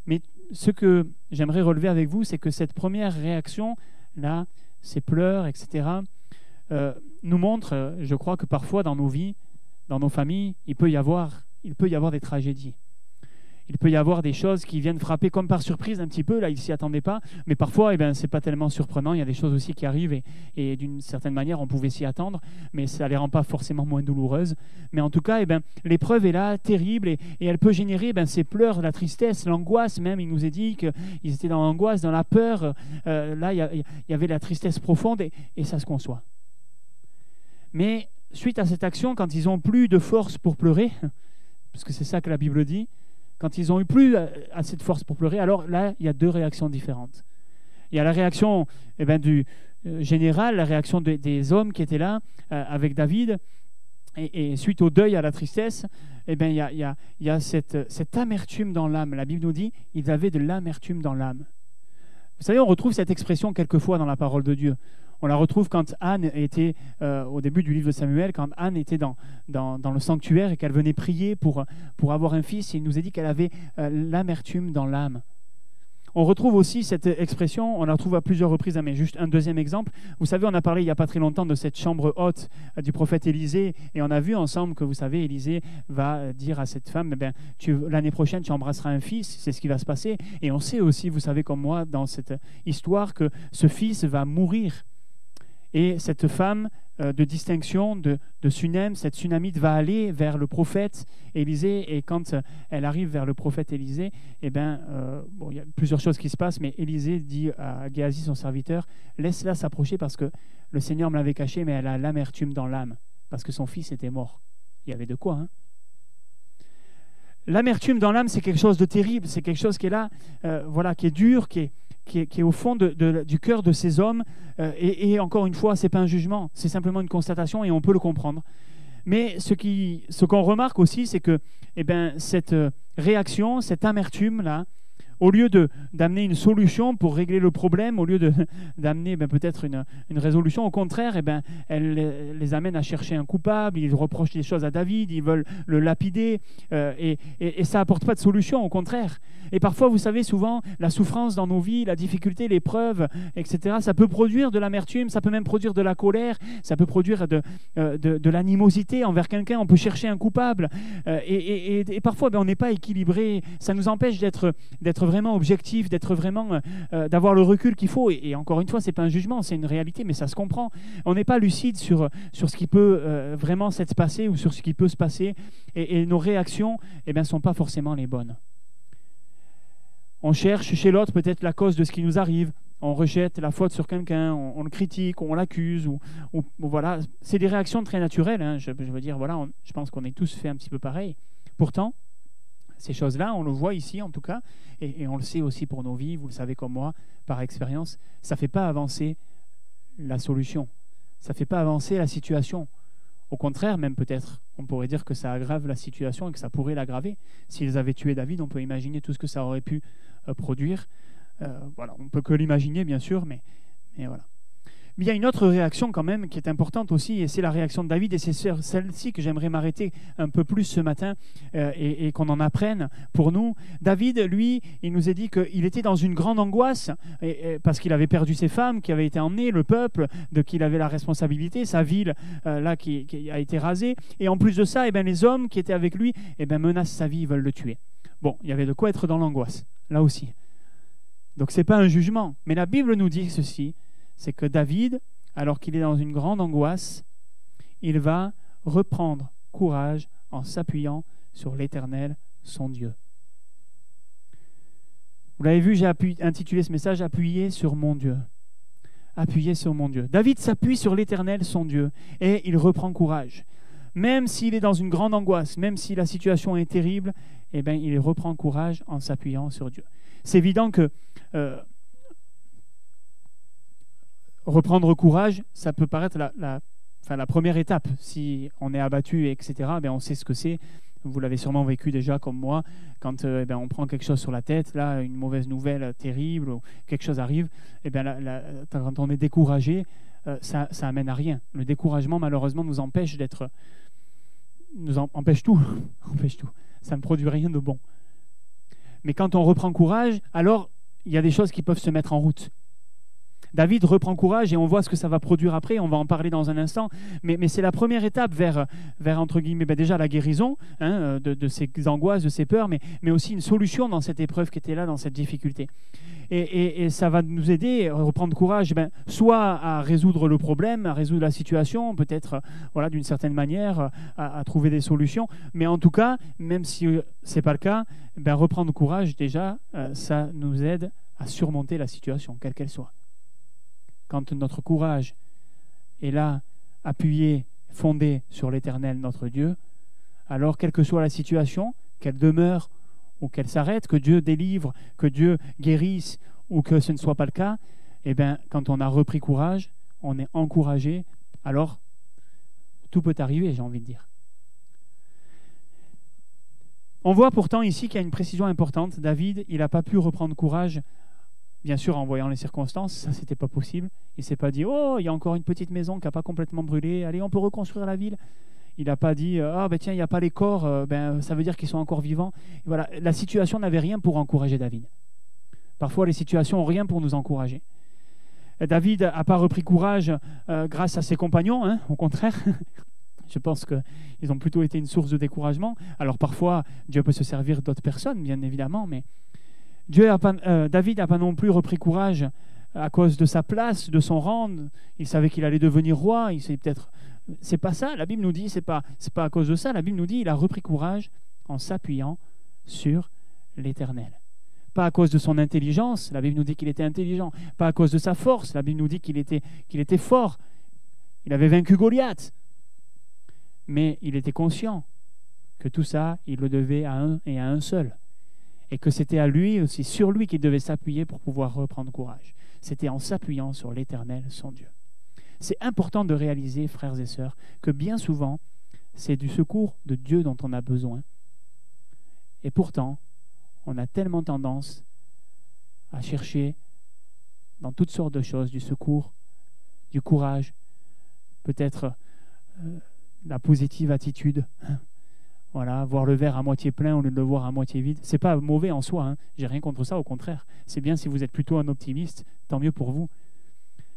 Mais ce que j'aimerais relever avec vous, c'est que cette première réaction là, ces pleurs, etc. Nous montre, je crois que parfois dans nos vies, dans nos familles, il peut y avoir des tragédies. Il peut y avoir des choses qui viennent frapper comme par surprise un petit peu, là, ils ne s'y attendaient pas, mais parfois, ce n'est pas tellement surprenant, il y a des choses aussi qui arrivent et d'une certaine manière, on pouvait s'y attendre, mais ça ne les rend pas forcément moins douloureuses. Mais en tout cas, l'épreuve est là, terrible, et elle peut générer ces pleurs, la tristesse, l'angoisse même. Il nous est dit qu'ils étaient dans l'angoisse, dans la peur. Là, il y avait la tristesse profonde, et ça se conçoit. Mais suite à cette action, quand ils n'ont plus de force pour pleurer, parce que c'est ça que la Bible dit, quand ils n'ont eu plus assez de force pour pleurer, alors là, il y a deux réactions différentes. Il y a la réaction du général, la réaction des hommes qui étaient là avec David, et suite au deuil, à la tristesse, il y a cette amertume dans l'âme. La Bible nous dit ils avaient de l'amertume dans l'âme. Vous savez, on retrouve cette expression quelquefois dans la parole de Dieu. On la retrouve quand Anne était, au début du livre de Samuel, quand Anne était dans le sanctuaire et qu'elle venait prier pour avoir un fils. Il nous est dit qu'elle avait l'amertume dans l'âme. On retrouve aussi cette expression, on la retrouve à plusieurs reprises, mais juste un deuxième exemple. Vous savez, on a parlé il n'y a pas très longtemps de cette chambre haute du prophète Élisée, et on a vu ensemble que, vous savez, Élisée va dire à cette femme, l'année prochaine, tu embrasseras un fils, c'est ce qui va se passer. Et on sait aussi, vous savez comme moi, dans cette histoire, que ce fils va mourir. Et cette femme de distinction de Sunem, cette Sunamite, va aller vers le prophète Élisée. Et quand elle arrive vers le prophète Élisée, il y a plusieurs choses qui se passent, mais Élisée dit à Géasi, son serviteur, « Laisse-la s'approcher parce que le Seigneur me l'avait cachée, mais elle a l'amertume dans l'âme, parce que son fils était mort. » Il y avait de quoi, hein? L'amertume dans l'âme, c'est quelque chose de terrible, c'est quelque chose qui est là, qui est dur, qui est au fond du cœur de ces hommes. Et encore une fois, ce n'est pas un jugement, c'est simplement une constatation et on peut le comprendre. Mais ce qu'on remarque aussi, c'est que cette réaction, cette amertume-là, au lieu d'amener une solution pour régler le problème, au lieu d'amener peut-être une résolution, au contraire, elle les amène à chercher un coupable, ils reprochent des choses à David, ils veulent le lapider, et ça n'apporte pas de solution, au contraire. Et parfois, vous savez, souvent, la souffrance dans nos vies, la difficulté, l'épreuve, etc., ça peut produire de l'amertume, ça peut même produire de la colère, ça peut produire de l'animosité envers quelqu'un, on peut chercher un coupable, et parfois, on n'est pas équilibré, ça nous empêche d'être vraiment objectif, d'être vraiment, d'avoir le recul qu'il faut. Et encore une fois, ce n'est pas un jugement, c'est une réalité, mais ça se comprend. On n'est pas lucide sur ce qui peut vraiment s'être passé ou sur ce qui peut se passer. Et nos réactions ne sont pas forcément les bonnes. On cherche chez l'autre peut-être la cause de ce qui nous arrive. On rejette la faute sur quelqu'un, on le critique, on l'accuse. Ou voilà. C'est des réactions très naturelles. Hein. Je veux dire, voilà, je pense qu'on est tous fait un petit peu pareil. Pourtant, ces choses-là, on le voit ici en tout cas, et on le sait aussi pour nos vies, vous le savez comme moi, par expérience, ça ne fait pas avancer la solution, ça ne fait pas avancer la situation. Au contraire, même peut-être, on pourrait dire que ça aggrave la situation et que ça pourrait l'aggraver. S'ils avaient tué David, on peut imaginer tout ce que ça aurait pu produire. Voilà, on ne peut que l'imaginer, bien sûr, mais voilà. Mais il y a une autre réaction quand même qui est importante aussi, et c'est la réaction de David, et c'est celle-ci que j'aimerais m'arrêter un peu plus ce matin et qu'on en apprenne pour nous. David, lui, il nous a dit qu'il était dans une grande angoisse parce qu'il avait perdu ses femmes qui avaient été emmenées, le peuple de qui il avait la responsabilité, sa ville là qui a été rasée. Et en plus de ça, les hommes qui étaient avec lui menacent sa vie, ils veulent le tuer. Bon, il y avait de quoi être dans l'angoisse, là aussi. Donc ce n'est pas un jugement, mais la Bible nous dit ceci, c'est que David, alors qu'il est dans une grande angoisse, il va reprendre courage en s'appuyant sur l'Éternel, son Dieu. Vous l'avez vu, j'ai intitulé ce message « Appuyer sur mon Dieu ». Appuyer sur mon Dieu. David s'appuie sur l'Éternel, son Dieu, et il reprend courage. Même s'il est dans une grande angoisse, même si la situation est terrible, eh bien, il reprend courage en s'appuyant sur Dieu. C'est évident que reprendre courage, ça peut paraître la première étape. Si on est abattu, etc., ben on sait ce que c'est. Vous l'avez sûrement vécu déjà comme moi. Quand on prend quelque chose sur la tête, là, une mauvaise nouvelle terrible, ou quelque chose arrive, quand on est découragé, ça amène à rien. Le découragement, malheureusement, nous empêche empêche tout. empêche tout. Ça ne produit rien de bon. Mais quand on reprend courage, alors il y a des choses qui peuvent se mettre en route. David reprend courage et on voit ce que ça va produire après, on va en parler dans un instant, mais c'est la première étape vers entre guillemets, déjà la guérison de ces angoisses, de ces peurs, mais aussi une solution dans cette épreuve qui était là, dans cette difficulté. Et ça va nous aider à reprendre courage, soit à résoudre le problème, à résoudre la situation, peut-être d'une certaine manière, à trouver des solutions, mais en tout cas, même si ce n'est pas le cas, reprendre courage déjà, ça nous aide à surmonter la situation, quelle qu'elle soit. Quand notre courage est là, appuyé, fondé sur l'Éternel, notre Dieu, alors quelle que soit la situation, qu'elle demeure ou qu'elle s'arrête, que Dieu délivre, que Dieu guérisse ou que ce ne soit pas le cas, quand on a repris courage, on est encouragé, alors tout peut arriver, j'ai envie de dire. On voit pourtant ici qu'il y a une précision importante. David, il n'a pas pu reprendre courage. Bien sûr, en voyant les circonstances, ça, c'était pas possible. Il ne s'est pas dit « Oh, il y a encore une petite maison qui n'a pas complètement brûlé. Allez, on peut reconstruire la ville. » Il n'a pas dit « Ah, tiens, il n'y a pas les corps. Ça veut dire qu'ils sont encore vivants. » Voilà, la situation n'avait rien pour encourager David. Parfois, les situations n'ont rien pour nous encourager. David n'a pas repris courage grâce à ses compagnons, au contraire. Je pense qu'ils ont plutôt été une source de découragement. Alors parfois, Dieu peut se servir d'autres personnes, bien évidemment, mais David n'a pas non plus repris courage à cause de sa place, de son rang. Il savait qu'il allait devenir roi. C'est pas ça. La Bible nous dit, c'est pas à cause de ça. La Bible nous dit, il a repris courage en s'appuyant sur l'Éternel. Pas à cause de son intelligence. La Bible nous dit qu'il était intelligent. Pas à cause de sa force. La Bible nous dit qu'il était fort. Il avait vaincu Goliath. Mais il était conscient que tout ça, il le devait à un et à un seul. Et que c'était à lui aussi, sur lui, qu'il devait s'appuyer pour pouvoir reprendre courage. C'était en s'appuyant sur l'Éternel, son Dieu. C'est important de réaliser, frères et sœurs, que bien souvent, c'est du secours de Dieu dont on a besoin. Et pourtant, on a tellement tendance à chercher dans toutes sortes de choses du secours, du courage, peut-être la positive attitude. Voilà, voir le verre à moitié plein au lieu de le voir à moitié vide. C'est pas mauvais en soi, j'ai rien contre ça, au contraire. C'est bien si vous êtes plutôt un optimiste, tant mieux pour vous.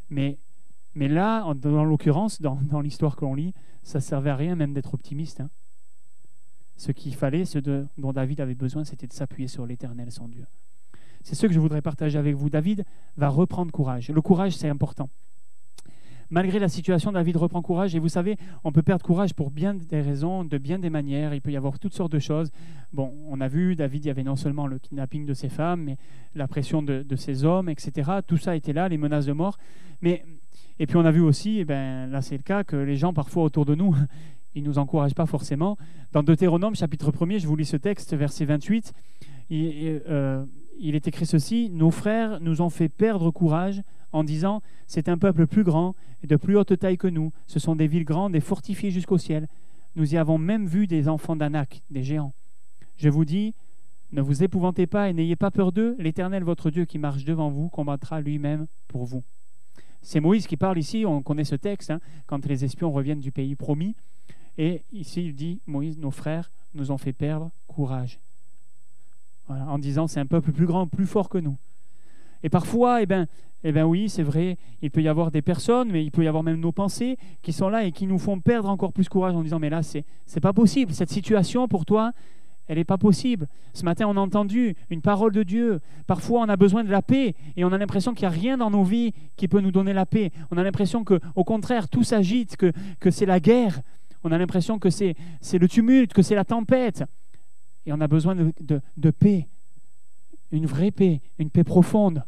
Mais là, dans l'occurrence, dans l'histoire que l'on lit, ça ne servait à rien même d'être optimiste. Ce qu'il fallait, dont David avait besoin, c'était de s'appuyer sur l'Éternel, son Dieu. C'est ce que je voudrais partager avec vous. David va reprendre courage. Le courage, c'est important. Malgré la situation, David reprend courage. Et vous savez, on peut perdre courage pour bien des raisons, de bien des manières. Il peut y avoir toutes sortes de choses. Bon, on a vu, David, il y avait non seulement le kidnapping de ses femmes, mais la pression de ses hommes, etc. Tout ça était là, les menaces de mort. Et puis on a vu aussi, là c'est le cas, que les gens parfois autour de nous, ils ne nous encouragent pas forcément. Dans Deutéronome, chapitre 1er, je vous lis ce texte, verset 28, il est écrit ceci: « Nos frères nous ont fait perdre courage en disant « C'est un peuple plus grand et de plus haute taille que nous. Ce sont des villes grandes et fortifiées jusqu'au ciel. Nous y avons même vu des enfants d'Anak, des géants. Je vous dis, ne vous épouvantez pas et n'ayez pas peur d'eux. L'Éternel, votre Dieu, qui marche devant vous, combattra lui-même pour vous. » C'est Moïse qui parle ici, on connaît ce texte, quand les espions reviennent du pays promis. Et ici, il dit, Moïse, nos frères nous ont fait perdre courage. Voilà, en disant, c'est un peuple plus grand, plus fort que nous. Et parfois, oui, c'est vrai, il peut y avoir des personnes, mais il peut y avoir même nos pensées qui sont là et qui nous font perdre encore plus courage en disant, mais là, c'est pas possible. Cette situation, pour toi, elle n'est pas possible. Ce matin, on a entendu une parole de Dieu. Parfois, on a besoin de la paix et on a l'impression qu'il n'y a rien dans nos vies qui peut nous donner la paix. On a l'impression qu'au contraire, tout s'agite, que c'est la guerre. On a l'impression que c'est le tumulte, que c'est la tempête. Et on a besoin de paix. une vraie paix, une paix profonde.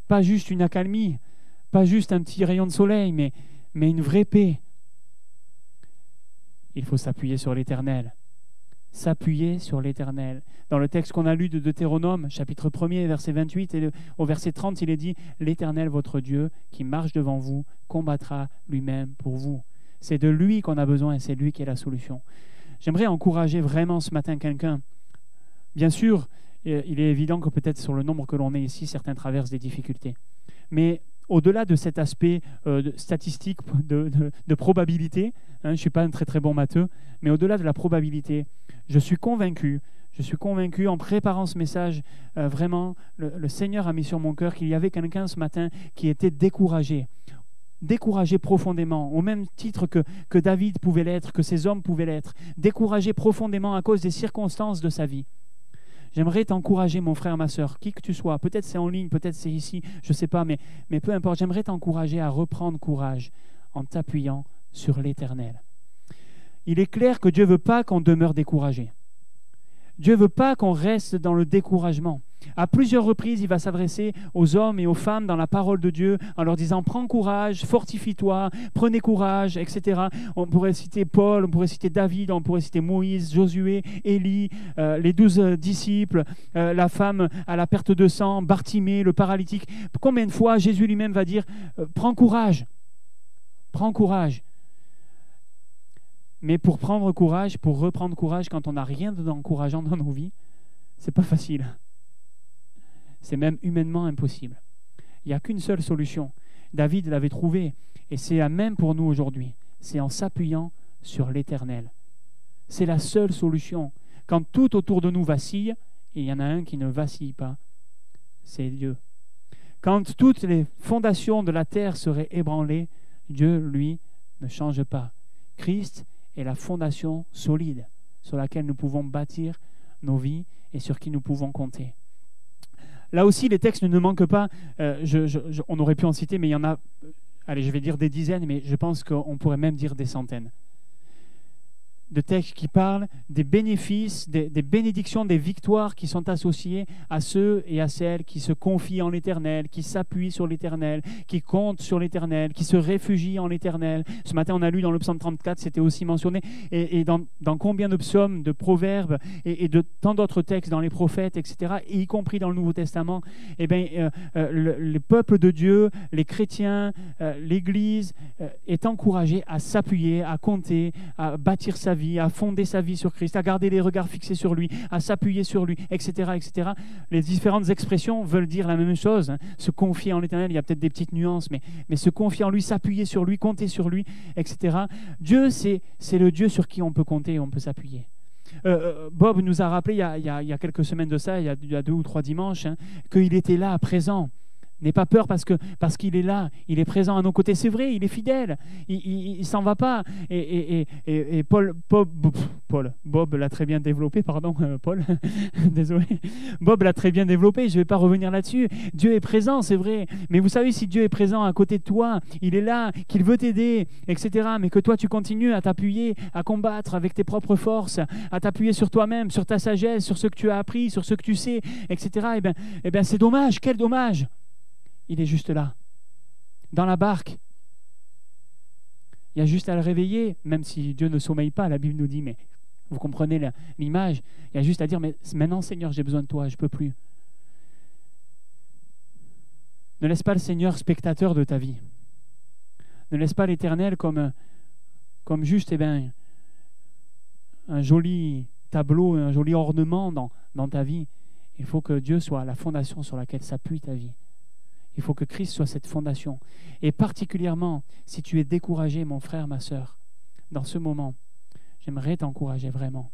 Pas juste une accalmie, pas juste un petit rayon de soleil, mais une vraie paix. Il faut s'appuyer sur l'Éternel. S'appuyer sur l'Éternel. Dans le texte qu'on a lu de Deutéronome, chapitre 1er, verset 28, et au verset 30, il est dit « L'Éternel, votre Dieu, qui marche devant vous, combattra lui-même pour vous. » C'est de lui qu'on a besoin et c'est lui qui est la solution. J'aimerais encourager vraiment ce matin quelqu'un. Bien sûr, il est évident que peut-être sur le nombre que l'on est ici, certains traversent des difficultés. Mais au-delà de cet aspect statistique, de probabilité, je ne suis pas un très très bon matheux, mais au-delà de la probabilité, je suis convaincu en préparant ce message, vraiment, le Seigneur a mis sur mon cœur qu'il y avait quelqu'un ce matin qui était découragé profondément, au même titre que David pouvait l'être, que ces hommes pouvaient l'être, découragé profondément à cause des circonstances de sa vie. J'aimerais t'encourager, mon frère, ma sœur, qui que tu sois, peut-être c'est en ligne, peut-être c'est ici, je ne sais pas, mais peu importe, j'aimerais t'encourager à reprendre courage en t'appuyant sur l'Éternel. Il est clair que Dieu ne veut pas qu'on demeure découragé. Dieu ne veut pas qu'on reste dans le découragement. À plusieurs reprises, il va s'adresser aux hommes et aux femmes dans la parole de Dieu en leur disant « Prends courage, fortifie-toi, prenez courage, etc. » On pourrait citer Paul, on pourrait citer David, on pourrait citer Moïse, Josué, Élie, les 12 disciples, la femme à la perte de sang, Bartimée, le paralytique. Combien de fois Jésus lui-même va dire « Prends courage, prends courage ». Mais pour prendre courage, pour reprendre courage quand on n'a rien d'encourageant dans nos vies, c'est pas facile. C'est même humainement impossible. Il n'y a qu'une seule solution. David l'avait trouvée et c'est la même pour nous aujourd'hui. C'est en s'appuyant sur l'Éternel. C'est la seule solution. Quand tout autour de nous vacille, et il y en a un qui ne vacille pas, c'est Dieu. Quand toutes les fondations de la terre seraient ébranlées, Dieu, lui, ne change pas. Christ est la fondation solide sur laquelle nous pouvons bâtir nos vies et sur qui nous pouvons compter. Là aussi, les textes ne manquent pas. On aurait pu en citer, mais il y en a, allez, je vais dire des dizaines, mais je pense qu'on pourrait même dire des centaines. De textes qui parlent des bénéfices, des bénédictions, des victoires qui sont associées à ceux et à celles qui se confient en l'Éternel, qui s'appuient sur l'Éternel, qui comptent sur l'Éternel, qui se réfugient en l'Éternel. Ce matin, on a lu dans le psaume 34, c'était aussi mentionné, et dans combien de psaumes, de proverbes, et de tant d'autres textes dans les prophètes, etc., et y compris dans le Nouveau Testament, le peuple de Dieu, les chrétiens, l'Église, est encouragé à s'appuyer, à compter, à bâtir sa vie, à fonder sa vie sur Christ, à garder les regards fixés sur lui, à s'appuyer sur lui, etc., etc. Les différentes expressions veulent dire la même chose. Se confier en l'Éternel, il y a peut-être des petites nuances, mais se confier en lui, s'appuyer sur lui, compter sur lui, etc. Dieu, c'est le Dieu sur qui on peut compter, on peut s'appuyer. Bob nous a rappelé il y a quelques semaines de ça, il y a 2 ou 3 dimanches, qu'il était là, présent. N'aie pas peur parce qu'il est là, il est présent à nos côtés. C'est vrai, il est fidèle, il ne s'en va pas. Et Bob l'a très bien développé, pardon, Paul, désolé. Bob l'a très bien développé, je ne vais pas revenir là-dessus. Dieu est présent, c'est vrai. Mais vous savez, si Dieu est présent à côté de toi, il est là, qu'il veut t'aider, etc. Mais que toi, tu continues à t'appuyer, à combattre avec tes propres forces, à t'appuyer sur toi-même, sur ta sagesse, sur ce que tu as appris, sur ce que tu sais, etc. Eh bien, c'est dommage, quel dommage. Il est juste là, dans la barque. Il y a juste à le réveiller, même si Dieu ne sommeille pas, la Bible nous dit, mais vous comprenez l'image, il y a juste à dire, mais maintenant Seigneur, j'ai besoin de toi, je ne peux plus. Ne laisse pas le Seigneur spectateur de ta vie. Ne laisse pas l'Éternel comme juste un joli tableau, un joli ornement dans ta vie. Il faut que Dieu soit la fondation sur laquelle s'appuie ta vie. Il faut que Christ soit cette fondation. Et particulièrement, si tu es découragé, mon frère, ma sœur, dans ce moment, j'aimerais t'encourager vraiment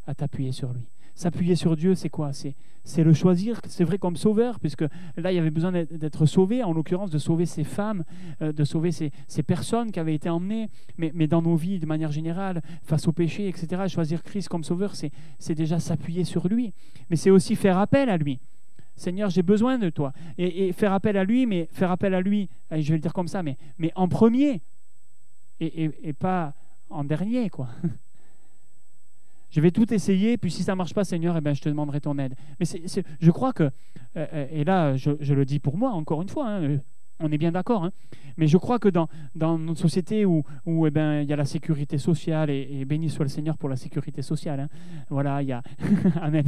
à t'appuyer sur lui. S'appuyer sur Dieu, c'est quoi ? C'est le choisir, c'est vrai, comme sauveur, puisque là, il y avait besoin d'être sauvé, en l'occurrence de sauver ces femmes, de sauver ces personnes qui avaient été emmenées, mais dans nos vies, de manière générale, face au péché, etc., choisir Christ comme sauveur, c'est déjà s'appuyer sur lui. Mais c'est aussi faire appel à lui. Seigneur, j'ai besoin de toi. Et faire appel à lui, mais faire appel à lui, je vais le dire comme ça, mais en premier, et pas en dernier, quoi. Je vais tout essayer, puis si ça ne marche pas, Seigneur, eh ben, je te demanderai ton aide. Mais je crois que, et là, je le dis pour moi, encore une fois, hein, on est bien d'accord, hein, mais je crois que dans notre société où eh ben, il y a la sécurité sociale, et béni soit le Seigneur pour la sécurité sociale, hein, voilà, il y a, Amen,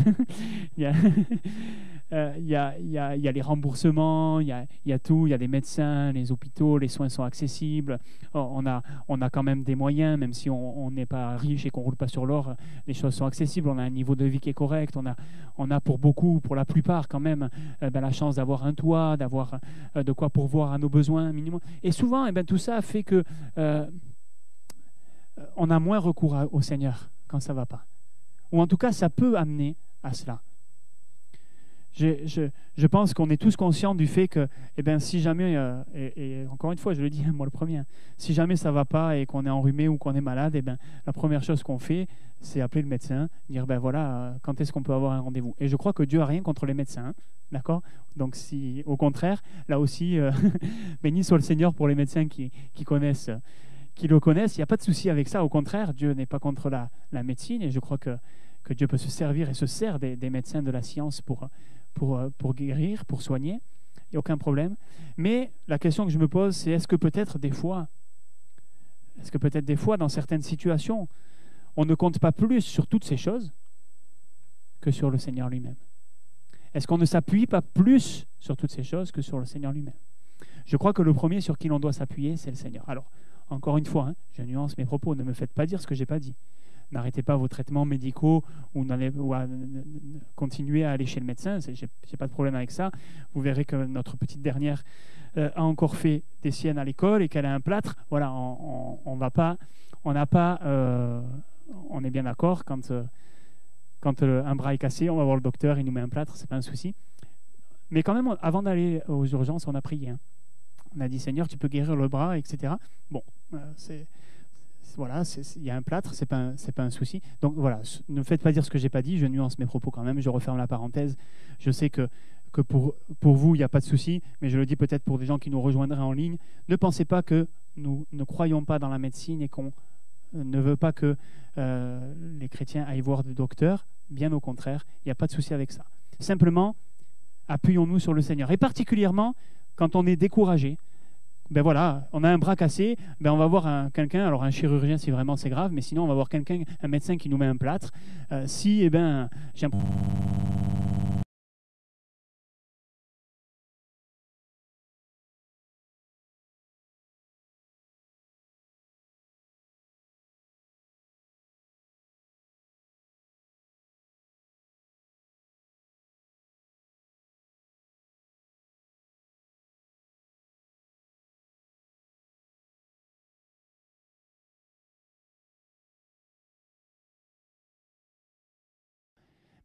il y a, il y a les remboursements, il y a tout, il y a des médecins, les hôpitaux, les soins sont accessibles. Oh, on a quand même des moyens, même si on n'est pas riche et qu'on ne roule pas sur l'or, les choses sont accessibles, on a un niveau de vie qui est correct, on a pour beaucoup, pour la plupart quand même, ben, la chance d'avoir un toit, d'avoir de quoi pourvoir à nos besoins minimum. Et souvent, eh ben, tout ça fait que on a moins recours au Seigneur quand ça ne va pas. Ou en tout cas, ça peut amener à cela. Je pense qu'on est tous conscients du fait que, eh ben, si jamais, et encore une fois, je le dis, moi le premier, hein, si jamais ça ne va pas et qu'on est enrhumé ou qu'on est malade, eh ben, la première chose qu'on fait, c'est appeler le médecin, dire, ben voilà, quand est-ce qu'on peut avoir un rendez-vous. Et je crois que Dieu n'a rien contre les médecins, hein, d'accord? Donc, si, au contraire, là aussi, béni soit le Seigneur pour les médecins qui connaissent, qui le connaissent, il n'y a pas de souci avec ça. Au contraire, Dieu n'est pas contre la médecine, et je crois que Dieu peut se servir et se sert des médecins de la science pour guérir, pour soigner. Il n'y a aucun problème. Mais la question que je me pose, c'est est-ce que peut-être des fois, dans certaines situations, on ne compte pas plus sur toutes ces choses que sur le Seigneur lui-même? Est-ce qu'on ne s'appuie pas plus sur toutes ces choses que sur le Seigneur lui-même? Je crois que le premier sur qui l'on doit s'appuyer, c'est le Seigneur. Alors, encore une fois, hein, je nuance mes propos, ne me faites pas dire ce que je n'ai pas dit. N'arrêtez pas vos traitements médicaux ou continuez à aller chez le médecin. Je n'ai pas de problème avec ça. Vous verrez que notre petite dernière a encore fait des siennes à l'école et qu'elle a un plâtre. Voilà, on va pas, on n'a pas, on est bien d'accord quand un bras est cassé, on va voir le docteur, il nous met un plâtre, c'est pas un souci. Mais quand même, avant d'aller aux urgences, on a prié. Hein. On a dit Seigneur, tu peux guérir le bras, etc. Bon, voilà, il y a un plâtre, c'est pas un souci. Donc voilà, ne faites pas dire ce que j'ai pas dit, je nuance mes propos quand même, je referme la parenthèse. Je sais que pour vous, il n'y a pas de souci, mais je le dis peut-être pour des gens qui nous rejoindraient en ligne. Ne pensez pas que nous ne croyons pas dans la médecine et qu'on ne veut pas que les chrétiens aillent voir des docteurs. Bien au contraire, il n'y a pas de souci avec ça. Simplement, appuyons-nous sur le Seigneur. Et particulièrement, quand on est découragé, ben voilà, on a un bras cassé, ben on va voir quelqu'un, alors un chirurgien si vraiment c'est grave, mais sinon on va voir quelqu'un, un médecin qui nous met un plâtre. Si, eh ben, j'ai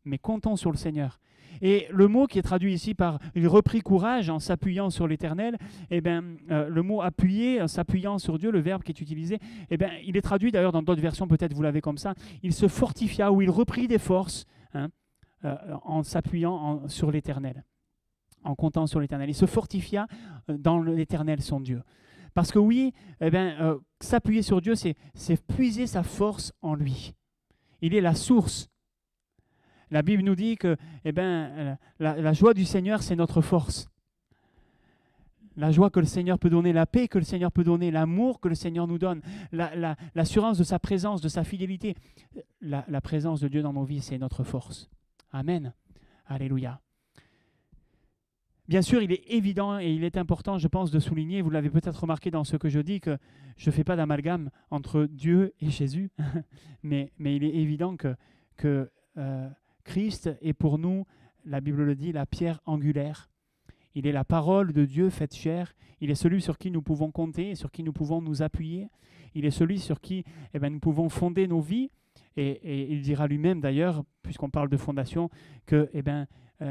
mais comptons sur le Seigneur. Et le mot qui est traduit ici par « il reprit courage en s'appuyant sur l'Éternel », eh ben, le mot « appuyer », en s'appuyant sur Dieu, le verbe qui est utilisé, eh ben, il est traduit d'ailleurs dans d'autres versions, peut-être vous l'avez comme ça, il se fortifia ou il reprit des forces hein, en s'appuyant sur l'Éternel, en comptant sur l'Éternel. Il se fortifia dans l'Éternel, son Dieu. Parce que oui, eh ben, s'appuyer sur Dieu, c'est puiser sa force en lui. Il est la source. La Bible nous dit que eh ben, la joie du Seigneur, c'est notre force. La joie que le Seigneur peut donner, la paix que le Seigneur peut donner, l'amour que le Seigneur nous donne, l'assurance de sa présence, de sa fidélité. La présence de Dieu dans nos vies, c'est notre force. Amen. Alléluia. Bien sûr, il est évident et il est important, je pense, de souligner, vous l'avez peut-être remarqué dans ce que je dis, que je ne fais pas d'amalgame entre Dieu et Jésus, mais il est évident que Christ est pour nous, la Bible le dit, la pierre angulaire. Il est la parole de Dieu faite chair. Il est celui sur qui nous pouvons compter et sur qui nous pouvons nous appuyer. Il est celui sur qui eh ben, nous pouvons fonder nos vies. Et il dira lui-même d'ailleurs, puisqu'on parle de fondation, que eh ben,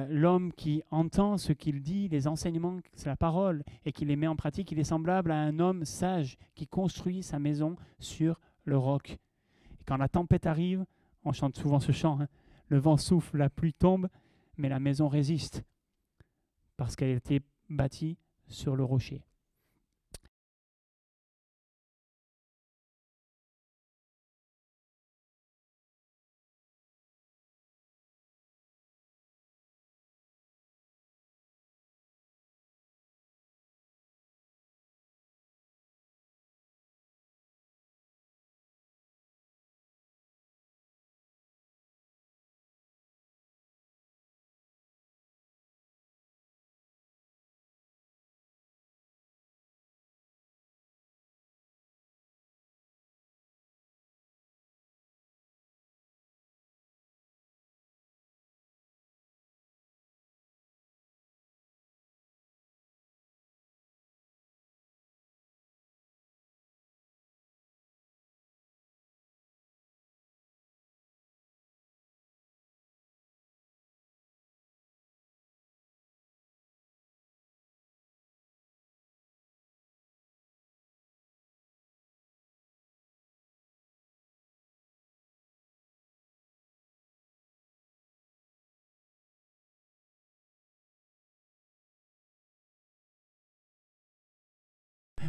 l'homme qui entend ce qu'il dit, les enseignements, c'est la parole, et qui les met en pratique, il est semblable à un homme sage qui construit sa maison sur le roc. Et quand la tempête arrive, on chante souvent ce chant, hein, le vent souffle, la pluie tombe, mais la maison résiste parce qu'elle a été bâtie sur le rocher.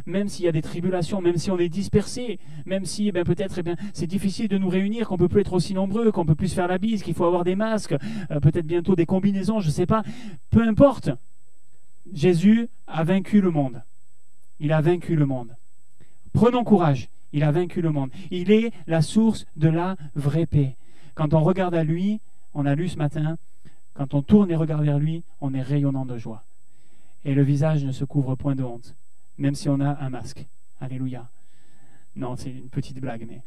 même s'il y a des tribulations, même si on est dispersé, même si peut-être c'est difficile de nous réunir, qu'on ne peut plus être aussi nombreux, qu'on ne peut plus se faire la bise, qu'il faut avoir des masques, peut-être bientôt des combinaisons, je ne sais pas. Peu importe, Jésus a vaincu le monde. Il a vaincu le monde. Prenons courage, il a vaincu le monde. Il est la source de la vraie paix. Quand on regarde à lui, on a lu ce matin, quand on tourne et regarde vers lui, on est rayonnant de joie. Et le visage ne se couvre point de honte, même si on a un masque. Alléluia. Non, c'est une petite blague, mais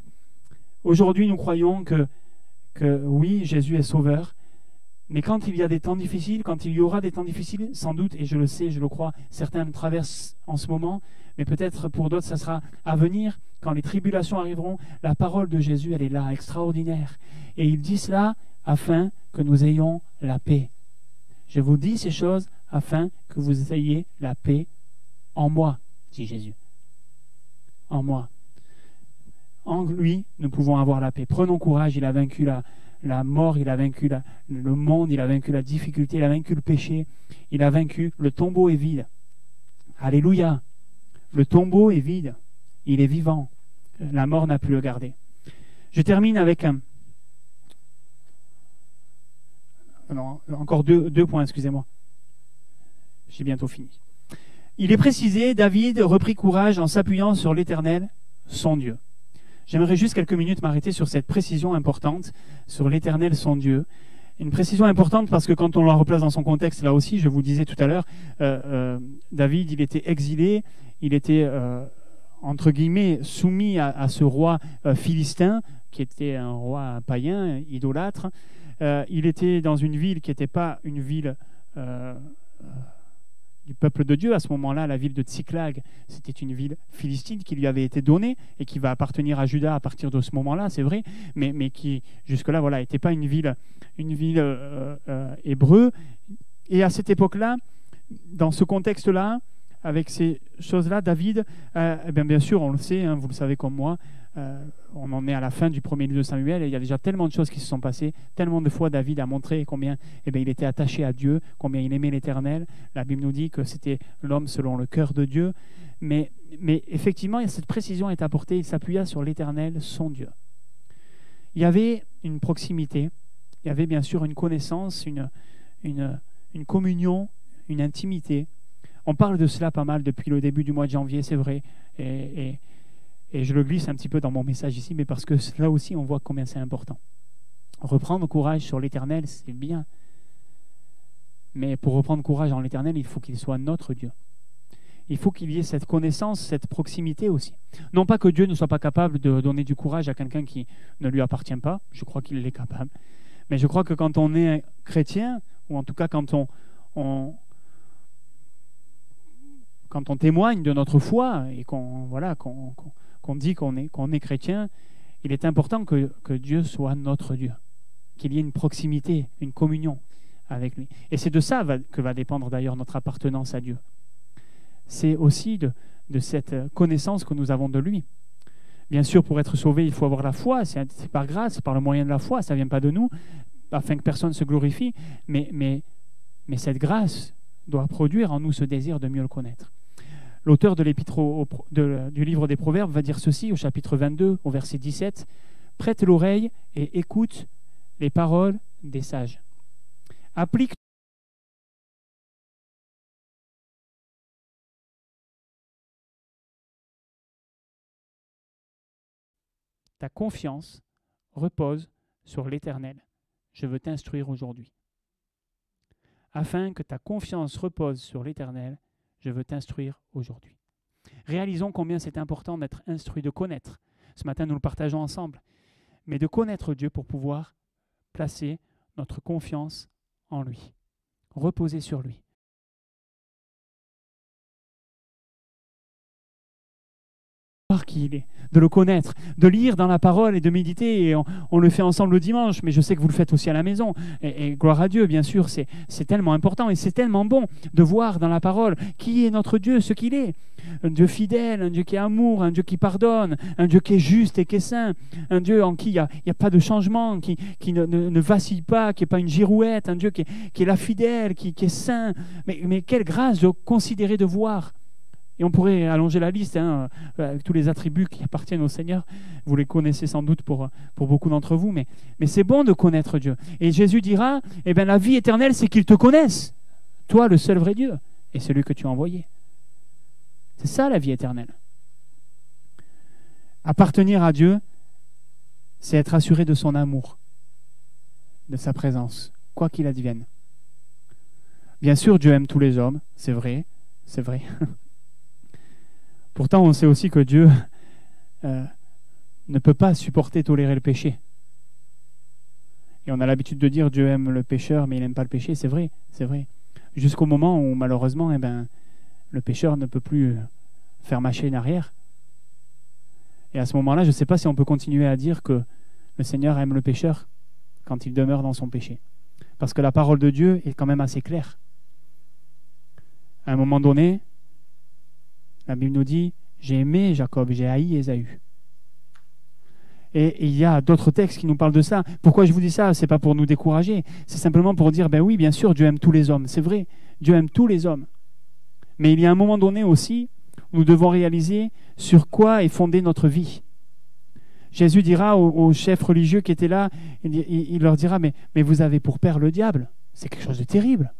aujourd'hui nous croyons que oui, Jésus est sauveur, mais quand il y a des temps difficiles, quand il y aura des temps difficiles, sans doute, et je le sais, je le crois, certains le traversent en ce moment, mais peut-être pour d'autres, ça sera à venir, quand les tribulations arriveront, la parole de Jésus, elle est là, extraordinaire. Et il dit cela afin que nous ayons la paix. Je vous dis ces choses afin que vous ayez la paix en moi, dit Jésus. En moi. En lui, nous pouvons avoir la paix. Prenons courage, il a vaincu la mort, il a vaincu le monde, il a vaincu la difficulté, il a vaincu le péché, il a vaincu, le tombeau est vide. Alléluia. Le tombeau est vide, il est vivant. La mort n'a pu le garder. Je termine avec encore deux points, excusez-moi. J'ai bientôt fini. Il est précisé, David reprit courage en s'appuyant sur l'Éternel, son Dieu. J'aimerais juste quelques minutes m'arrêter sur cette précision importante, sur l'Éternel, son Dieu. Une précision importante parce que quand on la replace dans son contexte, là aussi, je vous disais tout à l'heure, David, il était exilé, il était, entre guillemets, soumis à ce roi philistin, qui était un roi païen, idolâtre. Il était dans une ville qui n'était pas une ville du peuple de Dieu. À ce moment-là, la ville de Tsiklag, c'était une ville philistine qui lui avait été donnée et qui va appartenir à Juda à partir de ce moment-là, c'est vrai, mais qui, jusque-là, voilà, n'était pas une ville hébreu. Et à cette époque-là, dans ce contexte-là, avec ces choses-là, David, bien sûr, on le sait, hein, vous le savez comme moi, on en est à la fin du premier livre de Samuel et il y a déjà tellement de choses qui se sont passées, tellement de fois David a montré combien il était attaché à Dieu, combien il aimait l'Éternel. La Bible nous dit que c'était l'homme selon le cœur de Dieu, mais effectivement, cette précision est apportée, il s'appuya sur l'Éternel, son Dieu. Il y avait une proximité, il y avait bien sûr une connaissance, une communion, une intimité. On parle de cela pas mal depuis le début du mois de janvier, c'est vrai, et je le glisse un petit peu dans mon message ici, mais parce que là aussi, on voit combien c'est important. Reprendre courage sur l'Éternel, c'est bien. Mais pour reprendre courage en l'Éternel, il faut qu'il soit notre Dieu. Il faut qu'il y ait cette connaissance, cette proximité aussi. Non pas que Dieu ne soit pas capable de donner du courage à quelqu'un qui ne lui appartient pas, je crois qu'il l'est capable. Mais je crois que quand on est chrétien, ou en tout cas quand on témoigne de notre foi et qu'on dit qu'on est chrétien, il est important que Dieu soit notre Dieu, qu'il y ait une proximité, une communion avec lui. Et c'est de ça que va dépendre d'ailleurs notre appartenance à Dieu. C'est aussi de cette connaissance que nous avons de lui. Bien sûr, pour être sauvé, il faut avoir la foi, c'est par grâce, c'est par le moyen de la foi, ça ne vient pas de nous, afin que personne se glorifie, mais cette grâce doit produire en nous ce désir de mieux le connaître. L'auteur de l'épître du livre des Proverbes va dire ceci au chapitre 22, au verset 17, « Prête l'oreille et écoute les paroles des sages. Applique ta confiance, repose sur l'Éternel. Je veux t'instruire aujourd'hui. » Afin que ta confiance repose sur l'Éternel, je veux t'instruire aujourd'hui. Réalisons combien c'est important d'être instruit, de connaître. Ce matin, nous le partageons ensemble. Mais de connaître Dieu pour pouvoir placer notre confiance en lui. Reposer sur lui. Qui il est, de le connaître, de lire dans la parole et de méditer, et on le fait ensemble le dimanche, mais je sais que vous le faites aussi à la maison, et gloire à Dieu, bien sûr, c'est tellement important, et c'est tellement bon de voir dans la parole qui est notre Dieu, ce qu'il est, un Dieu fidèle, un Dieu qui est amour, un Dieu qui pardonne, un Dieu qui est juste et qui est saint, un Dieu en qui il n'y a pas de changement, qui ne vacille pas, qui n'est pas une girouette, un Dieu qui est là fidèle, qui est saint, mais quelle grâce de considérer, de voir Et on pourrait allonger la liste avec tous les attributs qui appartiennent au Seigneur. Vous les connaissez sans doute pour beaucoup d'entre vous, mais c'est bon de connaître Dieu. Et Jésus dira, la vie éternelle, c'est qu'ils te connaissent, toi, le seul vrai Dieu, et celui que tu as envoyé. C'est ça la vie éternelle. Appartenir à Dieu, c'est être assuré de son amour, de sa présence, quoi qu'il advienne. Bien sûr, Dieu aime tous les hommes, c'est vrai, c'est vrai. Pourtant, on sait aussi que Dieu ne peut pas supporter, tolérer le péché. Et on a l'habitude de dire Dieu aime le pécheur, mais il n'aime pas le péché. C'est vrai, c'est vrai. Jusqu'au moment où, malheureusement, le pécheur ne peut plus faire machine arrière. Et à ce moment-là, je ne sais pas si on peut continuer à dire que le Seigneur aime le pécheur quand il demeure dans son péché. Parce que la parole de Dieu est quand même assez claire. À un moment donné, la Bible nous dit « J'ai aimé Jacob, j'ai haï Ésaü ». Et il y a d'autres textes qui nous parlent de ça. Pourquoi je vous dis ça? Ce n'est pas pour nous décourager. C'est simplement pour dire, oui, bien sûr, Dieu aime tous les hommes. C'est vrai, Dieu aime tous les hommes. Mais il y a un moment donné aussi où nous devons réaliser sur quoi est fondée notre vie. Jésus dira aux chefs religieux qui étaient là, il leur dira, mais vous avez pour père le diable. C'est quelque chose de terrible.